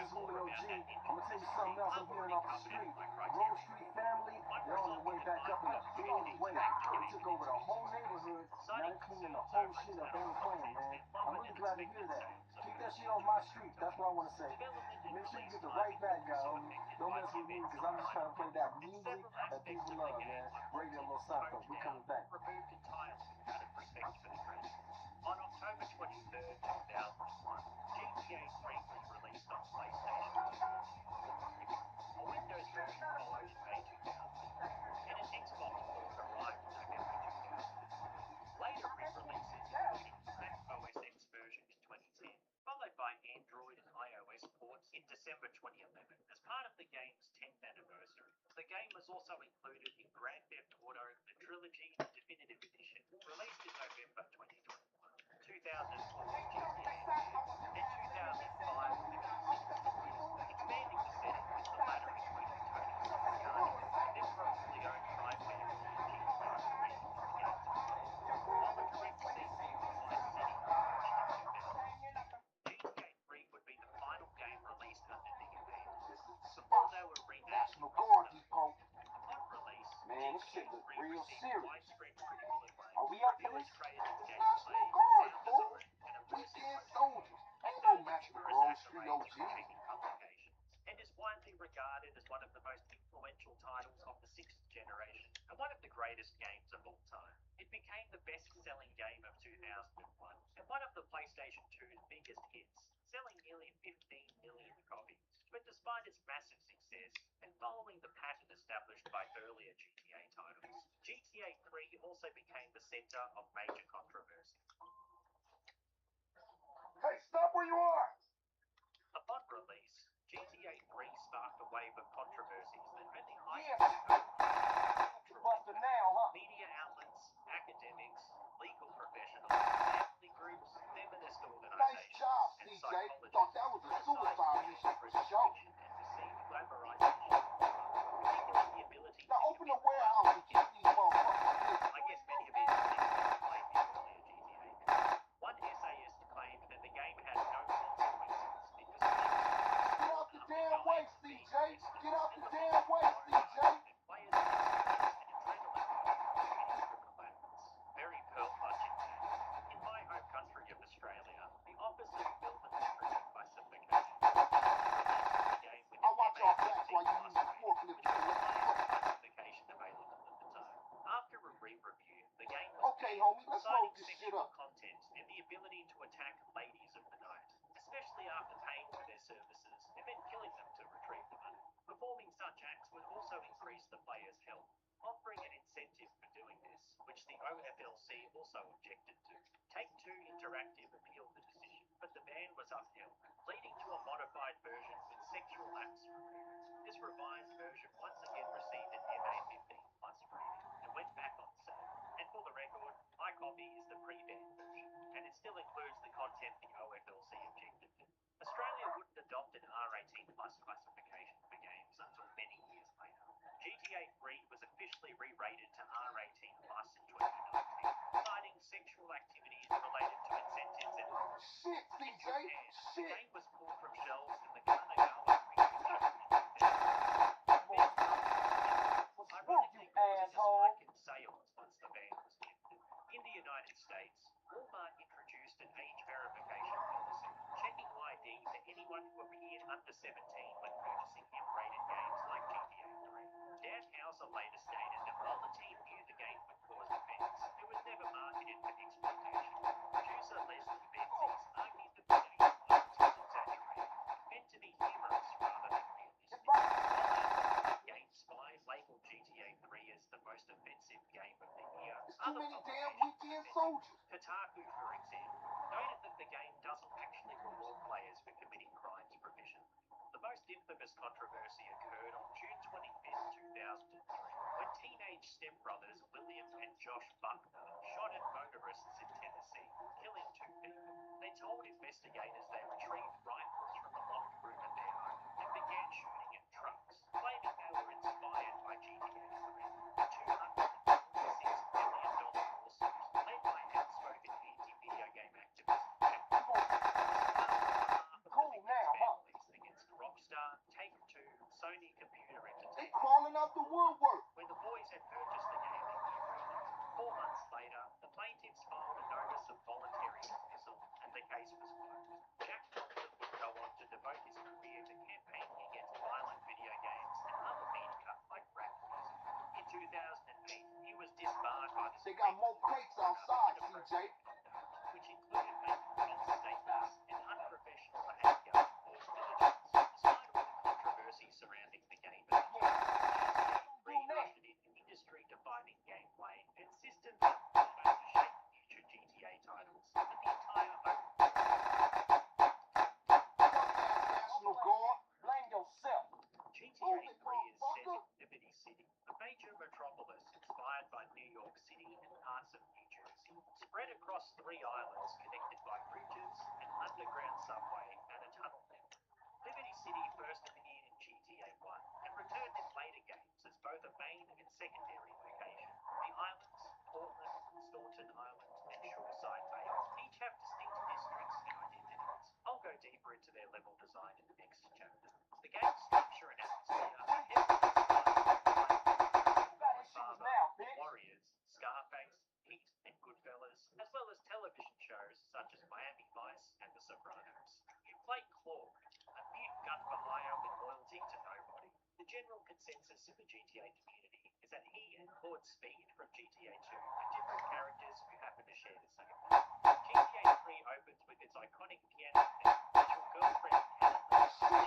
is more Julio about G. that in I'm gonna tell you something else I'm hearing off the street. Grove Street family, they're on their way back up in a big way. They took over the whole neighborhood. Now they're cleaning the whole shit up. They ain't playing, man. I'm really glad to hear that. Keep that shit off my street. That's what I want to say. Make sure you get the right bad guy, homie. Don't mess with me, because I'm just trying to play that music that people love, man. Radio Los Santos, we coming back. Removed entirely out of respect for the trend. On October 23rd, 2001, GTA 3 was released on PlayStation 4. A Windows version followed in May 2000, and an Xbox port arrived in November 2000. Later re-releases included a Mac OS X version in 2010, followed by Android and iOS ports in December 2011 as part of the game's 10th anniversary. The game was also included in Grand Theft Auto: The Trilogy Definitive Edition, released in November 2021. 2004 was GTA and 2005 was the expanding the setting with the latter including Tony Soprano, then probably owned private family and GTA 3 from the game's while the direct sequel was Vice City GTA 3 would be the final game released under the event. Before they were renamed National Guard Depot. upon release, Man, this shit GTA look 3 real received serious. widespread critical acclaim. Are we up to Reviewers this? praised its National gameplay, Guard, sound fool. design, and immersive Weekend motion. soldiers. Ain't It no earned match for numerous Grove Street accolades OG. from gaming publications, and is widely regarded as one of the most influential titles of the sixth generation, and one of the greatest games of all time. It became the best-selling game of 2001, and one of the PlayStation 2's biggest hits, selling nearly 15 million copies. But despite its massive success, and following the pattern established by earlier GTA titles, GTA 3 also became the center of major controversy. Hey, stop where you are! Upon release, GTA 3 sparked a wave of controversies that only Yeah. heightened Buster now, huh? media outlets, academics, legal professionals, family groups, feminist Nice organizations, job, and CJ. psychologists Thought that was a suicide mission for sure. and perceived glamorization, particularly the ability Now to open the commit warehouse and keep these motherfuckers I guess many of these things played the earlier GTA. One essayist claimed that the game had no consequences because Get out the damn way, CJ. Get out the damn way, CJ. players experienced an adrenaline very pearl clutching. In my home country of Australia, the opposite of military classification. I'll watch y'all backs while you use the forklift to collect the truck. Classification available at the time. After a review, the game was Okay, homie, let's load this shit sexual up. content and the ability to attack ladies of the night, especially after paying for their services and then killing them to retrieve the money. Performing such acts would also increase the player's health, offering an incentive for doing this, which the OFLC also objected to. Take-Two Interactive appealed the decision, but the ban was upheld, leading to a modified version with sexual acts removed. This revised version once again received an MA15 plus rating and went back on sale. And for the record, my copy is the pre-ban version, and it still includes the content the OFLC objected to. Australia wouldn't adopt an R18 plus classification for games until many years later. GTA 3 was officially re-rated to R18 plus in 2019, citing sexual activities related to incentives and Shit, CJ. the Shit. game was pulled from shelves in the Kanagawa Fuck you, asshole. in sales once the ban was lifted. In the United States, Walmart introduced an age verification policy, checking ID for anyone who appeared under 17 when purchasing M-rated games like GTA 3. Dan Houser later stated that while the team knew the game would cause offense, it was never marketed for exploitation. Producer Leslie Benzies argued that the game was exaggerated, meant to be humorous rather than realistic. GameSpy labeled GTA 3 as the most offensive game of the year. It's too many damn weekend soldiers. Kotaku, for example, noted that the game doesn't actually reward players for committing crimes proficiently. The most infamous controversy occurred on June 25th, 2003, when teenage stepbrothers William and Josh Buckner shot at motorists in Tennessee, killing 2 people. They told investigators they retrieved rifles from a locked room at their home and began shooting at trucks, claiming they were inspired by GTA 3. The $246 million lawsuit, led by out the woodwork. When the boys had purchased the game a year earlier, 4 months later, the plaintiffs filed a notice of voluntary dismissal, and the case was closed. Jack Thompson would go on to devote his career to campaigning against violent video games and other media like rap music. In 2008, he was disbarred by the They got more crates outside, CJ. conduct, which included making false statements and unprofessional behaviour towards villagers. Despite all the controversy surrounding the game, ushered in industry-defining gameplay and systems that were going to shape future GTA titles. And the entire National Guard, blame yourself. GTA 3 is set in Liberty City, a major metropolis inspired by New York City and parts of New Jersey. Spread across 3 islands connected by bridges, an underground subway, and a tunnel network. Liberty City first appeared in GTA 1 and returned in later games as both a main and secondary location. The islands, Portland, Staunton Island, and Shoreside Bay, each have distinct districts and identities. I'll go deeper into their level design in the next chapter. The game's structure and atmosphere are heavily inspired by Warriors, Scarface, Heat, and Goodfellas, as well as television shows such as Miami Vice and The Sopranos. You play Claude, a mute gun for hire with loyalty to nobody. The general consensus in the GTA community is that he and Claude Speed from GTA 2 are different characters who happen to share the same name. GTA 3 opens with its iconic piano theme, which your girlfriend Helen cartel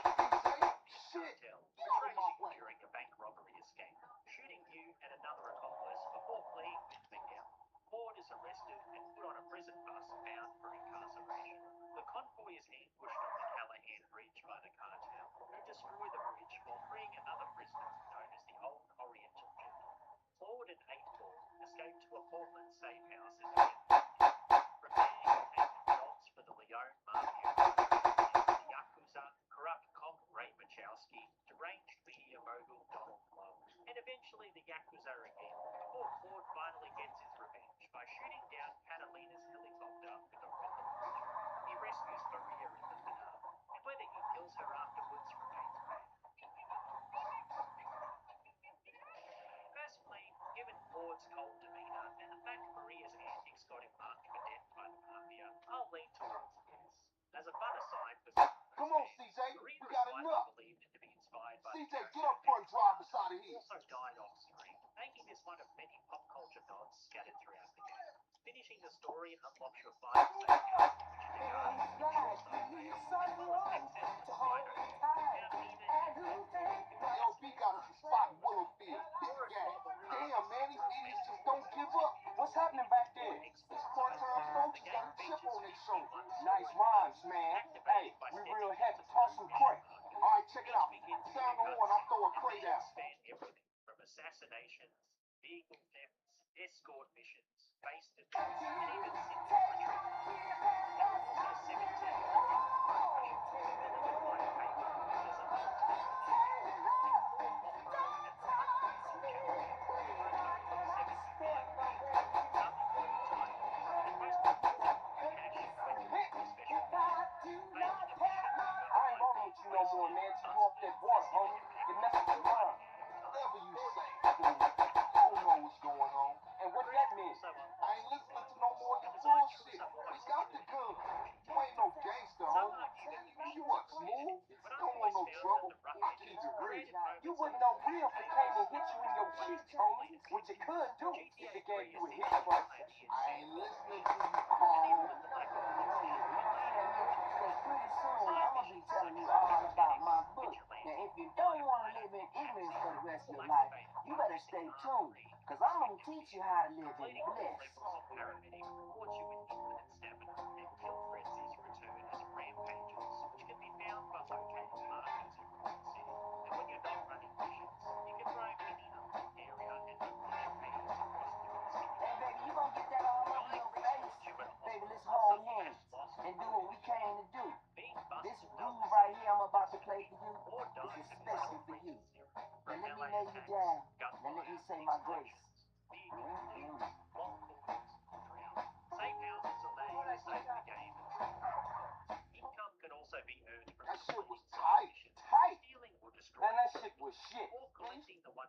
betrays you during a bank robbery escape, shooting you and another accomplice before fleeing with Miguel. Claude is arrested and put on a prison bus bound for incarceration. The convoy is ambushed on the Callahan Bridge by the cartel, who destroy the bridge while freeing another prisoner known as the Old Oriental General. Claude and 8-Ball escape to a Portland safe house in the preparing to take results for the Leone Mafia, the Yakuza, corrupt cop Ray Bjskee, deranged media mogul Donald Lowe, and eventually the Yakuza again, before Claude finally gets his revenge by shooting down Catalina's helicopter with a rocket launcher. He rescues Maria in the finale, and whether he kills her afterwards remains vague. Personally, given Claude's cold demeanour and the fact Maria's antics got him marked for death by the Mafia, I'll lean towards yes. As a fun aside for Come on, CJ, Maria we is got widely enough. believed to be inspired by CJ, get up front, drive us out of here. also died off screen, making this one of many pop culture nods scattered throughout the game. Finishing the story unlocks your final save house, which is a garden, as well as access to Rhino, LB got us a spot in Willowfield. This game. Damn, man, these idiots just don't give up. What's happening back there? These part-time soldiers got a chip on their shoulder. Nice rhymes, man. Hey, we real heavy. Toss some crate. All right, check it out. Sound the horn, I'll throw a crate out. Span everything from assassinations, vehicle thefts, escort missions, base defense, and even simple retrieval. There are also 17 missions, delivered by paper, as a no more, man, till you off that water, homie. You're messing with mine. Whatever you say, fool. You don't know what's going on. And what that means? I ain't listening to no more of your bullshit. We got the gun. You ain't no gangster, homie. You what, smooth? Don't want no trouble. I keep it real. You wouldn't know real if it came and hit you in your cheeks, homie. What you could do if it gave you a hit first. I ain't listening to you, Carl. Pretty soon, I'ma be telling you all about my book. Now, if you don't want to live in ignorance for the rest of your life, you better stay tuned, because I'm going to teach you how to live in bliss. Paramedic rewards you with infinite stamina and kill frenzies return as rampages, which can be found by locating markers across the city. And when you're not running missions, you can roam any unlocked area and unleash pains across the city. Hey, baby, you going to get that all over your face? Baby, let's hold hands and do what we came to do. This groove right here I'm about to play for you is especially for you. Now let me lay you down. Now let me say my grace. Income can also be earned from That shit was completing tight. stealing or Man, destroying that shit was shit. or collecting the 100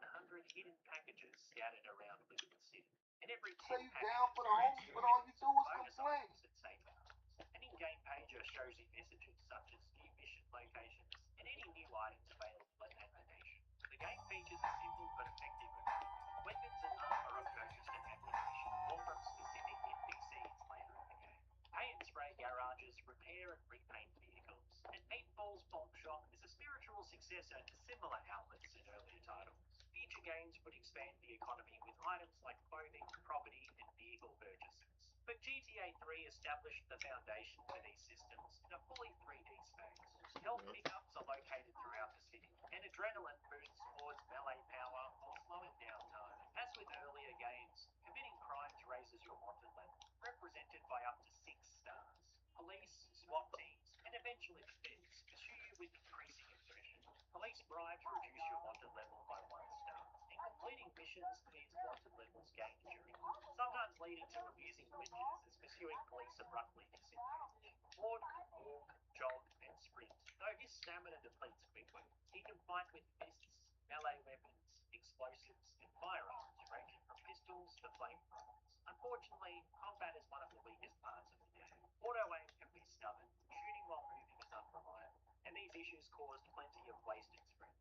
and every So 10 you packs down for the homies, but all you do is bonus complain. items and safeguards. An in-game pager shows you messages such as new mission locations and any new items available at that location. The game features a simple but effective mechanic. Weapons and armor are purchased at that location or from specific NPCs later in the game. Pay and spray garages repair and repaint vehicles, and Eightball's Bomb Shop is a spiritual successor to similar outlets in earlier titles. Future games would expand the economy with items like clothing, property, and vehicle purchases. But GTA 3 established the foundation for these systems in a fully 3D space. Health pickups are located throughout the city, and adrenaline boosts towards melee power while slowing down time. As with earlier games, committing crimes raises your wanted level, represented by up to 6 stars. Police, SWAT teams, and eventually the feds pursue you with increasing aggression. Police bribes reduce your wanted level by 1 star, and completing missions means wanted levels gain during them, sometimes leading to amusing glitches as pursuing police abruptly disengage. Ward can walk, jog, and sprint, though his stamina depletes quickly. He can fight with fists, melee weapons, explosives, and firearms ranging from pistols to flamethrowers. Unfortunately, combat is one of the weakest parts of the game. Auto aim can be stubborn, shooting while moving is unreliable, and these issues caused plenty of wasted sprint.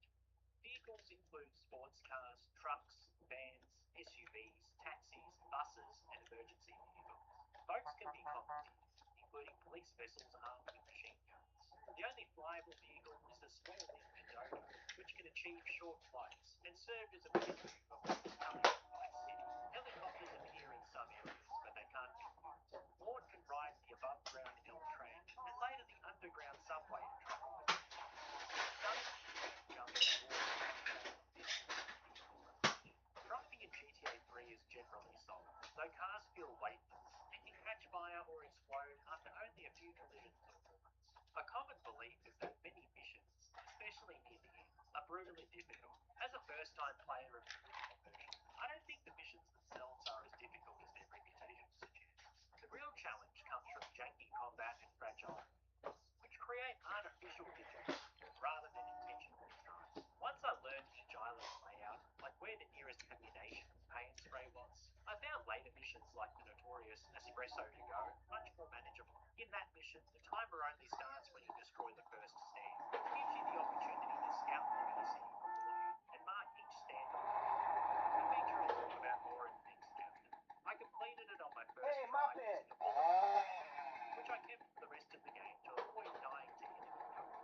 Vehicles include sports cars, trucks, vans, SUVs, taxis, buses, and emergency vehicles. Boats can be complicated, including police vessels armed with machine guns. The only flyable vehicle is the small infant Dodo, which can achieve short flights and serve as a bridge for vessels coming from Vice City. Helicopters appear in some areas, but they can't be used. Lord can ride the above-ground L train and later the underground subway to travel with it. Driving in GTA 3 is generally solid, though cars feel weightless and can catch fire or explode after only a few collisions or moments. A common belief is that many missions, especially near the end, are brutally difficult. As a first-time player of the original version, I don't think the missions themselves are as difficult as their reputation suggests. The real challenge comes from janky combat and fragile vehicles, which create artificial difficulty rather than intentional design. Once I learned each island layout, like where the nearest ammunition and pay and spray was, I found later missions like the notorious Espresso to Go much more manageable. In that mission, the timer only starts when you destroy the first stand, which gives you the opportunity to scout Liberty City from below and mark each stand on the map. A feature I'll talk about more in the next chapter. I completed it on my first Hey, try, my bad. which I kept for the rest of the game to avoid dying to enemy cover.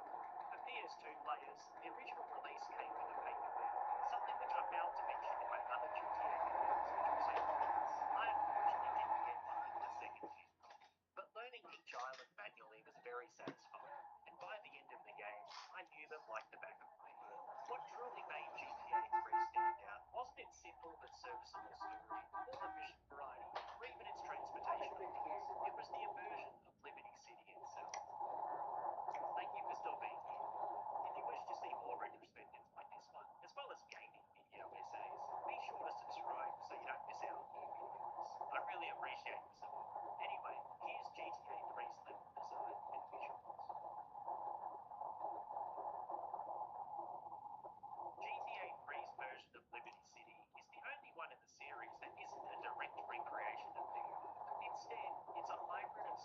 For PS2 players, the original release came with a paper map, something which I failed to mention in my other GTA videos, which will say I unfortunately didn't get one with the second-hand copy. But learning each island manually was very satisfying, and by the end of the game, I knew them like the back of my hand. What truly made GTA 3 stand out wasn't its simple but serviceable story, or the mission variety, or even its transportation options. It was the immersion of Liberty City itself. Thank you for still being here. If you wish to see more retrospectives like this one, as well as gaming video essays, be sure to subscribe so you don't miss out on new videos. I really appreciate the support. Anyway, here's GTA 3's level design and visuals. GTA 3's version of Liberty City is the only one in the series that isn't a direct recreation of New York. Instead, it's a hybrid of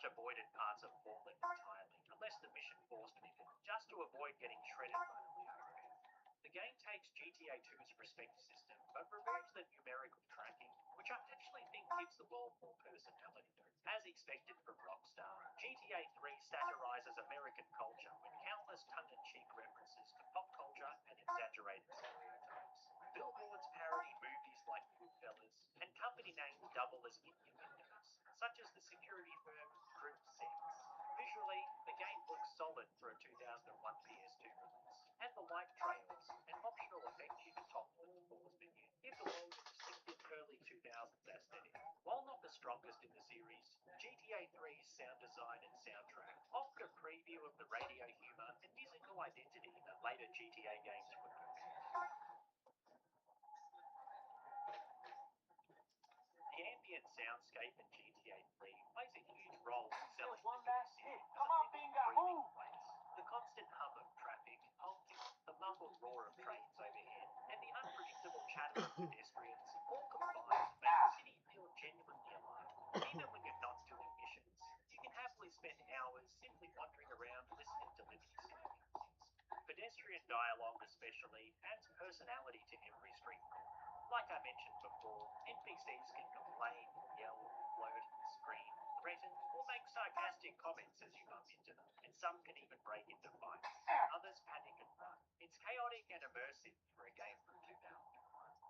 avoided parts of Portland entirely, unless the mission forced me to, just to avoid getting shredded by the Leo. The game takes GTA 2's respect system, but removes the numerical tracking, which I actually think gives the world more personality. As expected from Rockstar, GTA 3 satirizes American culture with countless tongue-in-cheek references to pop culture and exaggerated stereotypes. Billboards parody movies like Goodfellas, and company names double as innuendos, such as the security firm Group 6. Visually, the game looks solid for a 2001 PS2 release, and the light trails and optional effects you can toggle in the pause menu give the world a distinctive early 2000s aesthetic. While not the strongest in the series, GTA 3's sound design and soundtrack offered a preview of the radio humor and musical identity that later GTA games would perfect. The ambient soundscape in GTA 3 plays a huge role in selling One the last city hit. as Come a on, living, Bingo. breathing Move. place. The constant hum of traffic, honking, the muffled roar of trains overhead, and the unpredictable chatter of pedestrians all combine to make the city feel genuinely alive. Even when you're not doing missions, you can happily spend hours simply wandering around listening to Liberty City musings. Pedestrian dialogue especially adds personality to every street corner. Like I mentioned before, NPCs can complain, yell, gloat, scream, threaten, or make sarcastic comments as you bump into them, and some can even break into fights. Others panic and run. It's chaotic and immersive for a game from 2001.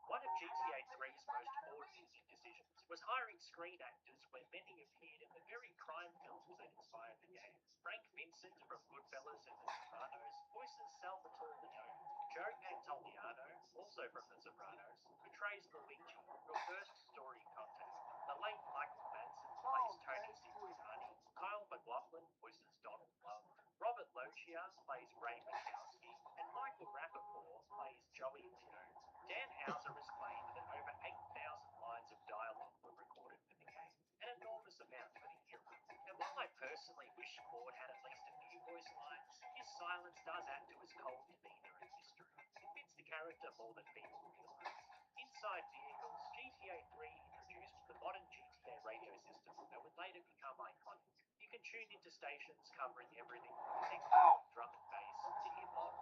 One of GTA 3's most forward-thinking decisions was hiring screen actors where many appeared in the very crime films that inspired the game. Frank Vincent from Goodfellas and The Sopranos voices Salvatore Leone. Joe Pantoliano, also from The Sopranos, portrays Luigi, your first story contact. The late Michael Madsen plays Tony Cipriani. Kyle MacLachlan voices Donald Love. Robert Loggia plays Ray Mikowski, and Michael Rappaport plays Joey Leno. Dan Houser has claimed that over 8,000 lines of dialogue were recorded for the game, an enormous amount for the era. And while I personally wish Claude had at least a few voice lines, his silence does add to his cold demeanor and mystery. It fits the character more than people realize. Inside vehicles, GTA 3 introduced the modern GTA radio system that would later become iconic. You can tune into stations covering everything from techno, drum and bass, to hip-hop,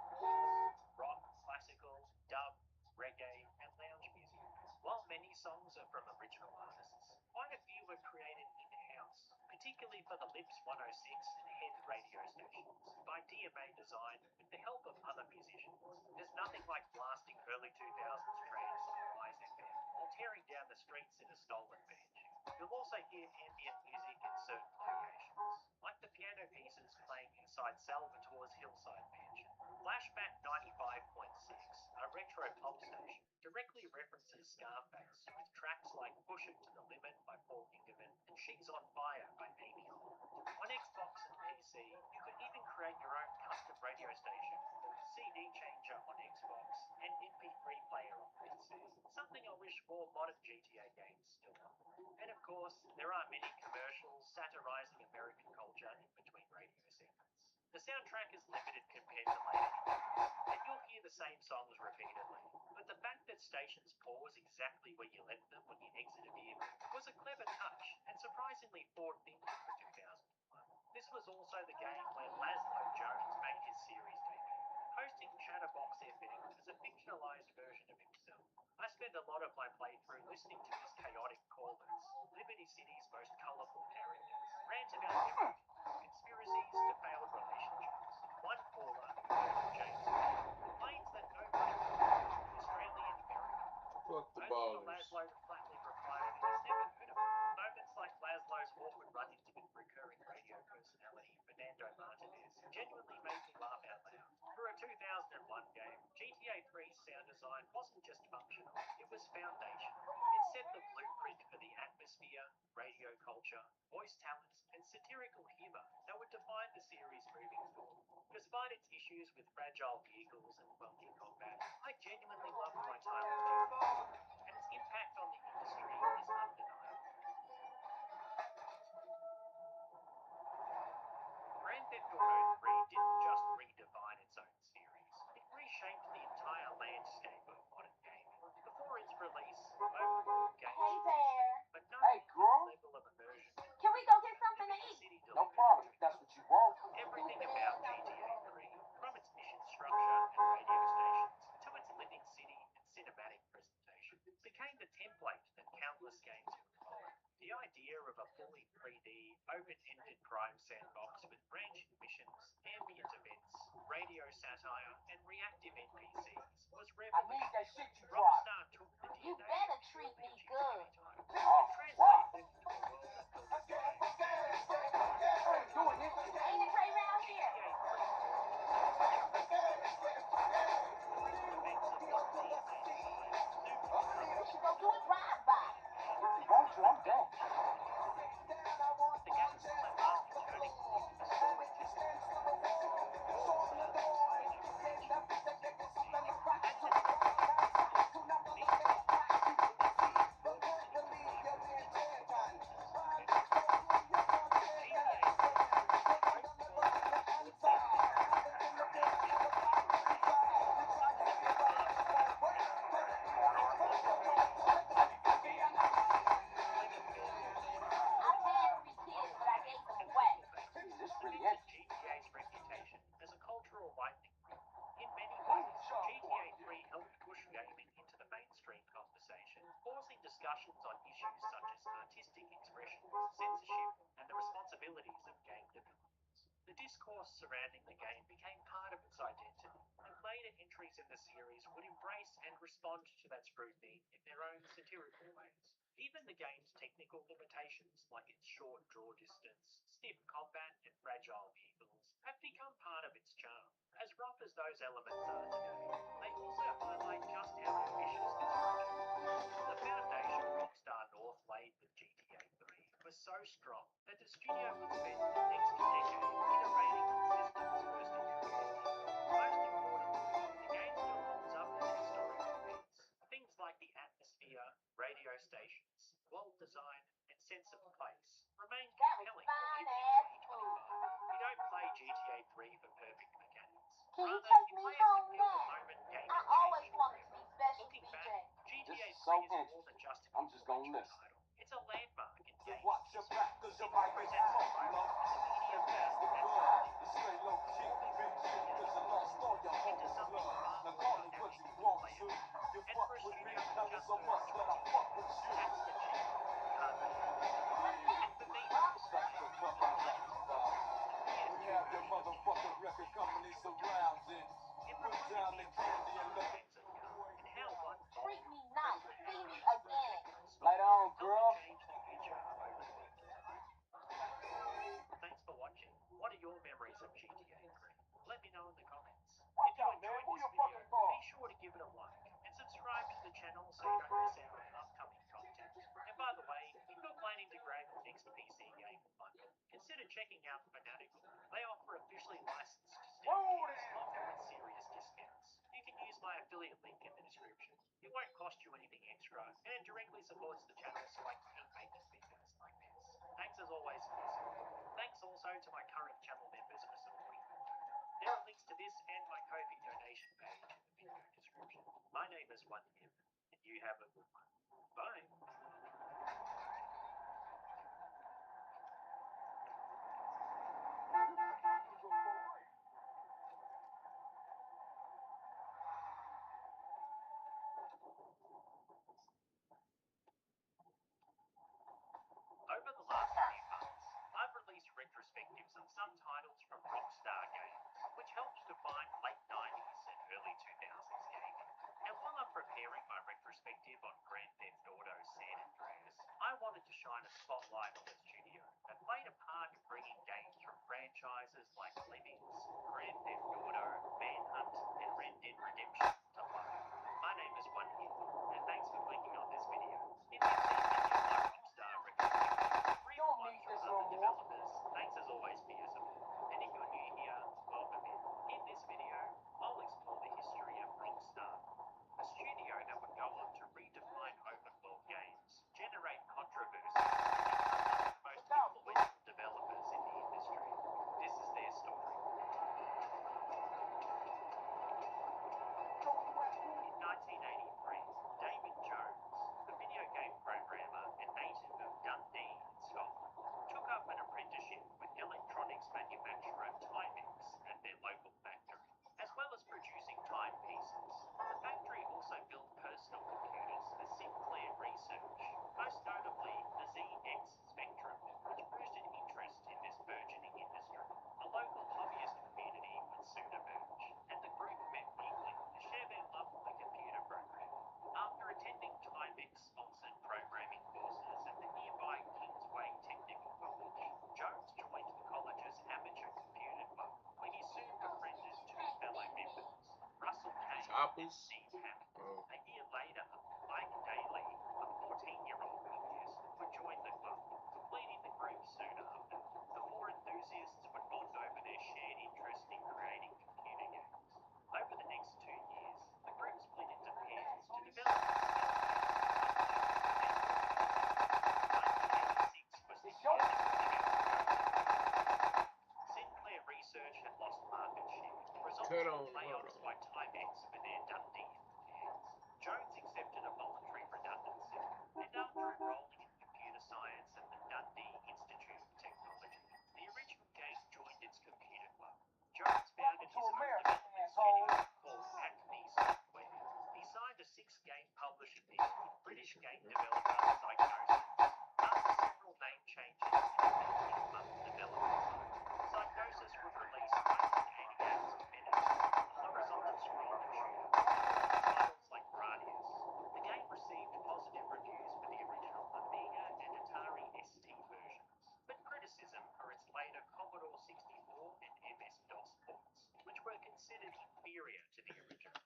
rock, classical, dub, reggae, and lounge music. While many songs are from original artists, quite a few were created in-house, particularly for the Lips 106 and Head radio stations, by DMA Design with the help of other musicians. There's nothing like blasting early 2000s trance like Wise FM, or tearing down the streets in a stolen bench. You'll also hear ambient music in certain locations, like the piano pieces playing inside Salvatore's hillside mansion. Flashback 95.6, a retro pop station, directly references Scarface with tracks like Push It to the Limit by Paul Ingerman and She's on Fire by Amy Holland. On Xbox and PC, you could even create your own custom radio station called CD Changer on Xbox and MP3 player on PC, something I wish more modern GTA games still offer. And of course, there are many commercials satirizing American culture in between radio segments. The soundtrack is limited compared to later games, and you'll hear the same songs repeatedly, but the fact that stations pause exactly where you left them when you exit a vehicle was a clever touch and surprisingly forward-thinking for 2001. This was also the game where Laszlo Jones made his series debut, hosting Chatterbox FM as a fictionalized version of himself. I spent a lot of my playthrough listening to his chaotic callers, Liberty City's most colorful characters, rant about everything, conspiracies to failed relationships. One caller, James, complains that nobody in Australian America. Fuck the Only for ballers. Laszlo to flatly reply that he's never heard of it. Moments like Laszlo's awkward run-ins with recurring radio personality Fernando Martinez genuinely made me laugh out loud. For a 2001 game, GTA 3's sound design wasn't just functional, it was foundational. It set the blueprint for the atmosphere, radio culture, voice talents, and satirical humor that would define the series moving forward. Despite its issues with fragile vehicles and funky combat, I genuinely loved my time with GTA, and its impact on the industry is undeniable. Grand Theft Auto 3 didn't just redefine its own series, it reshaped the entire landscape of modern gaming. Before its release, open world games Hey there. but no Hey, girl. level of immersion. Can we go get something to Liberty eat? City of a fully 3D, open-ended crime sandbox with branching missions, ambient events, radio satire, and reactive NPCs was I need revolutionary. that shit you dropped. Rockstar took the You DNA better of treat me GTA good. title Oh, and wow. translated it into a world that felt alive. Hey, doing this shit. Ain't it great round here? GTA 3 events of the DNA We should go do a drive-by. If you want to, I'm down. the game still embarked on turning into the storytelling. I've had 3 kids, but I gave them away. Jeez, this really cemented interesting. GTA's reputation as a cultural lightning rod. In many ways, GTA 3 helped push gaming into the mainstream conversation, forcing discussions on issues such as artistic expression, censorship, and the responsibilities of game developers. The discourse surrounding the game became part of its identity, and later entries in the series would embrace and respond to that scrutiny in their own satirical ways. Even the game's technical limitations, like its short draw distance, stiff combat, and fragile vehicles, have become part of its charm. As rough as those elements are today, they also highlight just how ambitious this project was. The foundation Rockstar North laid with GTA 3 was so strong that the studio would spend the next decade iterating on systems first introduced. Most importantly, the game still holds up as historical feats. Things like the atmosphere, radio stations, world design, and sense of place remain That was compelling fine even ass in food. 2025. You don't play GTA 3 for perfect mechanics. Can you Rather, take you me play it to home feel the now? moment gaming I always changed wanted to forever. be special, Looking BJ. back, GTA This is 3 so is more interesting. than just an I'm just gonna influential listen. title. It's a landmark in So gaming watch your history. back, cause you It might get represents the smoked, moment love. when the medium Fast fast and and good. You stay low key, big G, cause you lost all your into homies' something love. far Now more call it what dynamic you and want playable. to. You And fuck for a with me, studio love that you just so much that I fuck with you. that's the cheat. Can't be Yeah. And for me, Stop the fucking rap style. We have your motherfucking record company surrounded. it Put reminded down me the of candy and how let games have come and how one Treat bold, me nice. friendly, See me and again. Later on, helped girl. change the future over time. Thanks for watching. What are your memories of GTA 3? Let me know in the comments. Watch If you out, man. enjoyed Who this you video, fucking for? be sure to give it a like and subscribe to the channel so you don't miss out on upcoming content. And by the way, if you're planning to grab your next PC game bundle, consider checking out Fanatical. They offer officially licensed Steam keys, often with serious discounts. You can use my affiliate link in the description. It won't cost you anything extra, and it directly supports the channel so I can keep making videos like this. Thanks as always for your support. Thanks also to my current channel members for supporting me. There are links to this and my Ko-fi donation page in the video description. My name is One Kim, and you have a good one. Bye. CPAC. Oh. A year later, Mike Daly, a 14-year-old enthusiast, would join the club, completing the group soon after. The four enthusiasts would bond over their shared interest in creating computer games. Over the next 2 years, the group split into pairs to develop and Sinclair Research had lost market share, resulting in layoffs by Timex for their Dundee employees. Jones accepted a voluntary redundancy, and after enrolling in computer science at the Dundee Institute of Technology, the original game joined its computer club. Jones founded his own development studio called Acme Software. He signed a 6-game publishing deal with British game developer Psygnosis. After several name changes and a 15-month development cycle, Psygnosis would release 1988's Menace, a horizontal scrolling shooter, titles like Gradius. The game received positive reviews for the original Amiga and Atari ST versions, but criticism for its later Commodore 64 and MS-DOS ports, which were considered inferior to the original.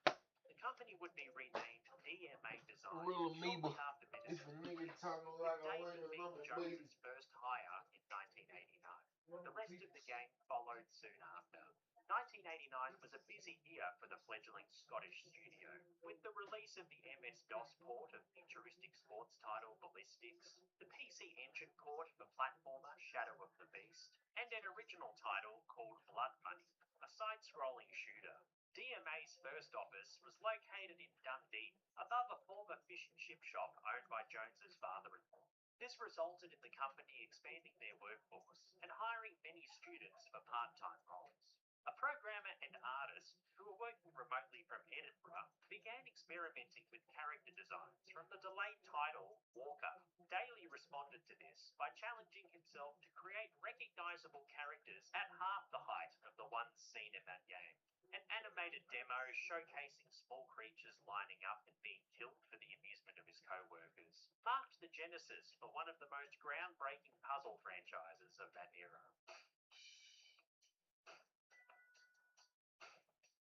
The company would be renamed DMA Design shortly after Menace's release, with Daly being Jones's first hire in 1989. The rest of the game followed soon after. 1989 was a busy year for the fledgling Scottish studio, with the release of the MS-DOS port of futuristic sports title Ballistics, the PC Engine port for platformer Shadow of the Beast, and an original title called Blood Money, a side-scrolling shooter. DMA's first office was located in Dundee, above a former fish and chip shop owned by Jones's father-in-law. This resulted in the company expanding their workforce and hiring many students for part-time roles. A programmer and artist who were working remotely from Edinburgh began experimenting with character designs from the delayed title Walker. Daly responded to this by challenging himself to create recognizable characters at half the height of the ones seen in that game. An animated demo showcasing small creatures lining up and being killed for the amusement of his co-workers marked the genesis for one of the most groundbreaking puzzle franchises of that era.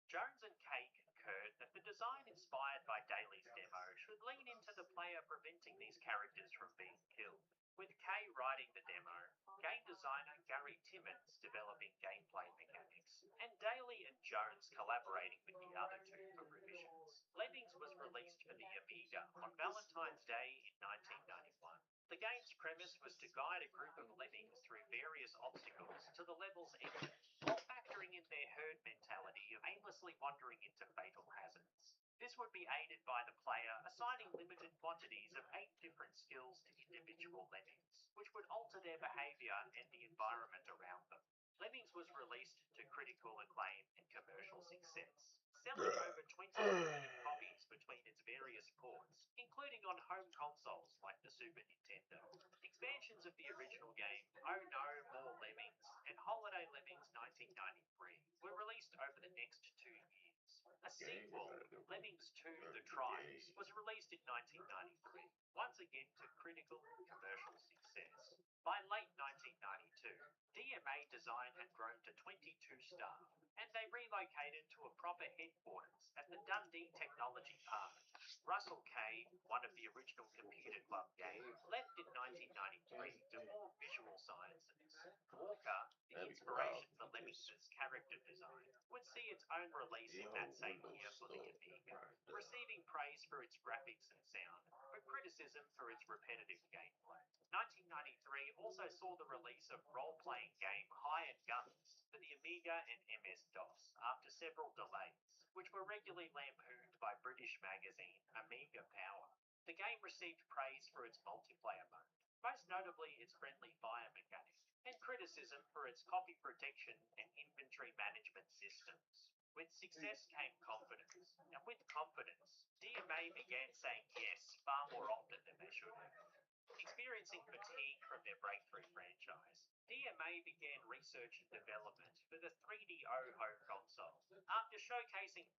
Jones and Kay concurred that the design inspired by Daly's demo should lean into the player preventing these characters from being killed, with Kay writing the demo, game designer Gary Timmons developing gameplay mechanics, and Daly and Jones collaborating with the other two for revisions. Lemmings was released for the Amiga on Valentine's Day in 1991. The game's premise was to guide a group of lemmings through various obstacles to the level's end, while factoring in their herd mentality of aimlessly wandering into fatal hazards. This would be aided by the player assigning limited quantities of 8 different skills to individual lemmings, which would alter their behavior and the environment around them. Lemmings was released to critical acclaim and commercial success, selling over 20 million copies between its various ports, including on home consoles like the Super Nintendo. Expansions of the original game, Oh No, More Lemmings, and Holiday Lemmings 1993, were released over the next 2 years. A sequel, Lemmings 2 The Tribes, was released in 1993, once again to critical and commercial success. By late 1992, DMA Design had grown to 22 staff, and they relocated to a proper headquarters at the Dundee Technology Park. Russell Kay, one of the original Computer Club games, left in 1993 to more visual sciences. Walker, the inspiration for Lemmings' character design, would see its own release in that same year for the Amiga, receiving praise for its graphics and sound, but criticism for its repetitive gameplay. 1993 also saw the release of role-playing game Hired Guns for the Amiga and MS-DOS after several delays, which were regularly lampooned by British magazine Amiga Power. The game received praise for its multiplayer mode, most notably its friendly fire mechanic, and criticism for its copy protection and inventory management systems. With success came confidence, and with confidence, DMA began saying yes far more often than they should have. Experiencing fatigue from their breakthrough franchise, DMA began research and development for the 3DO home console. After showcasing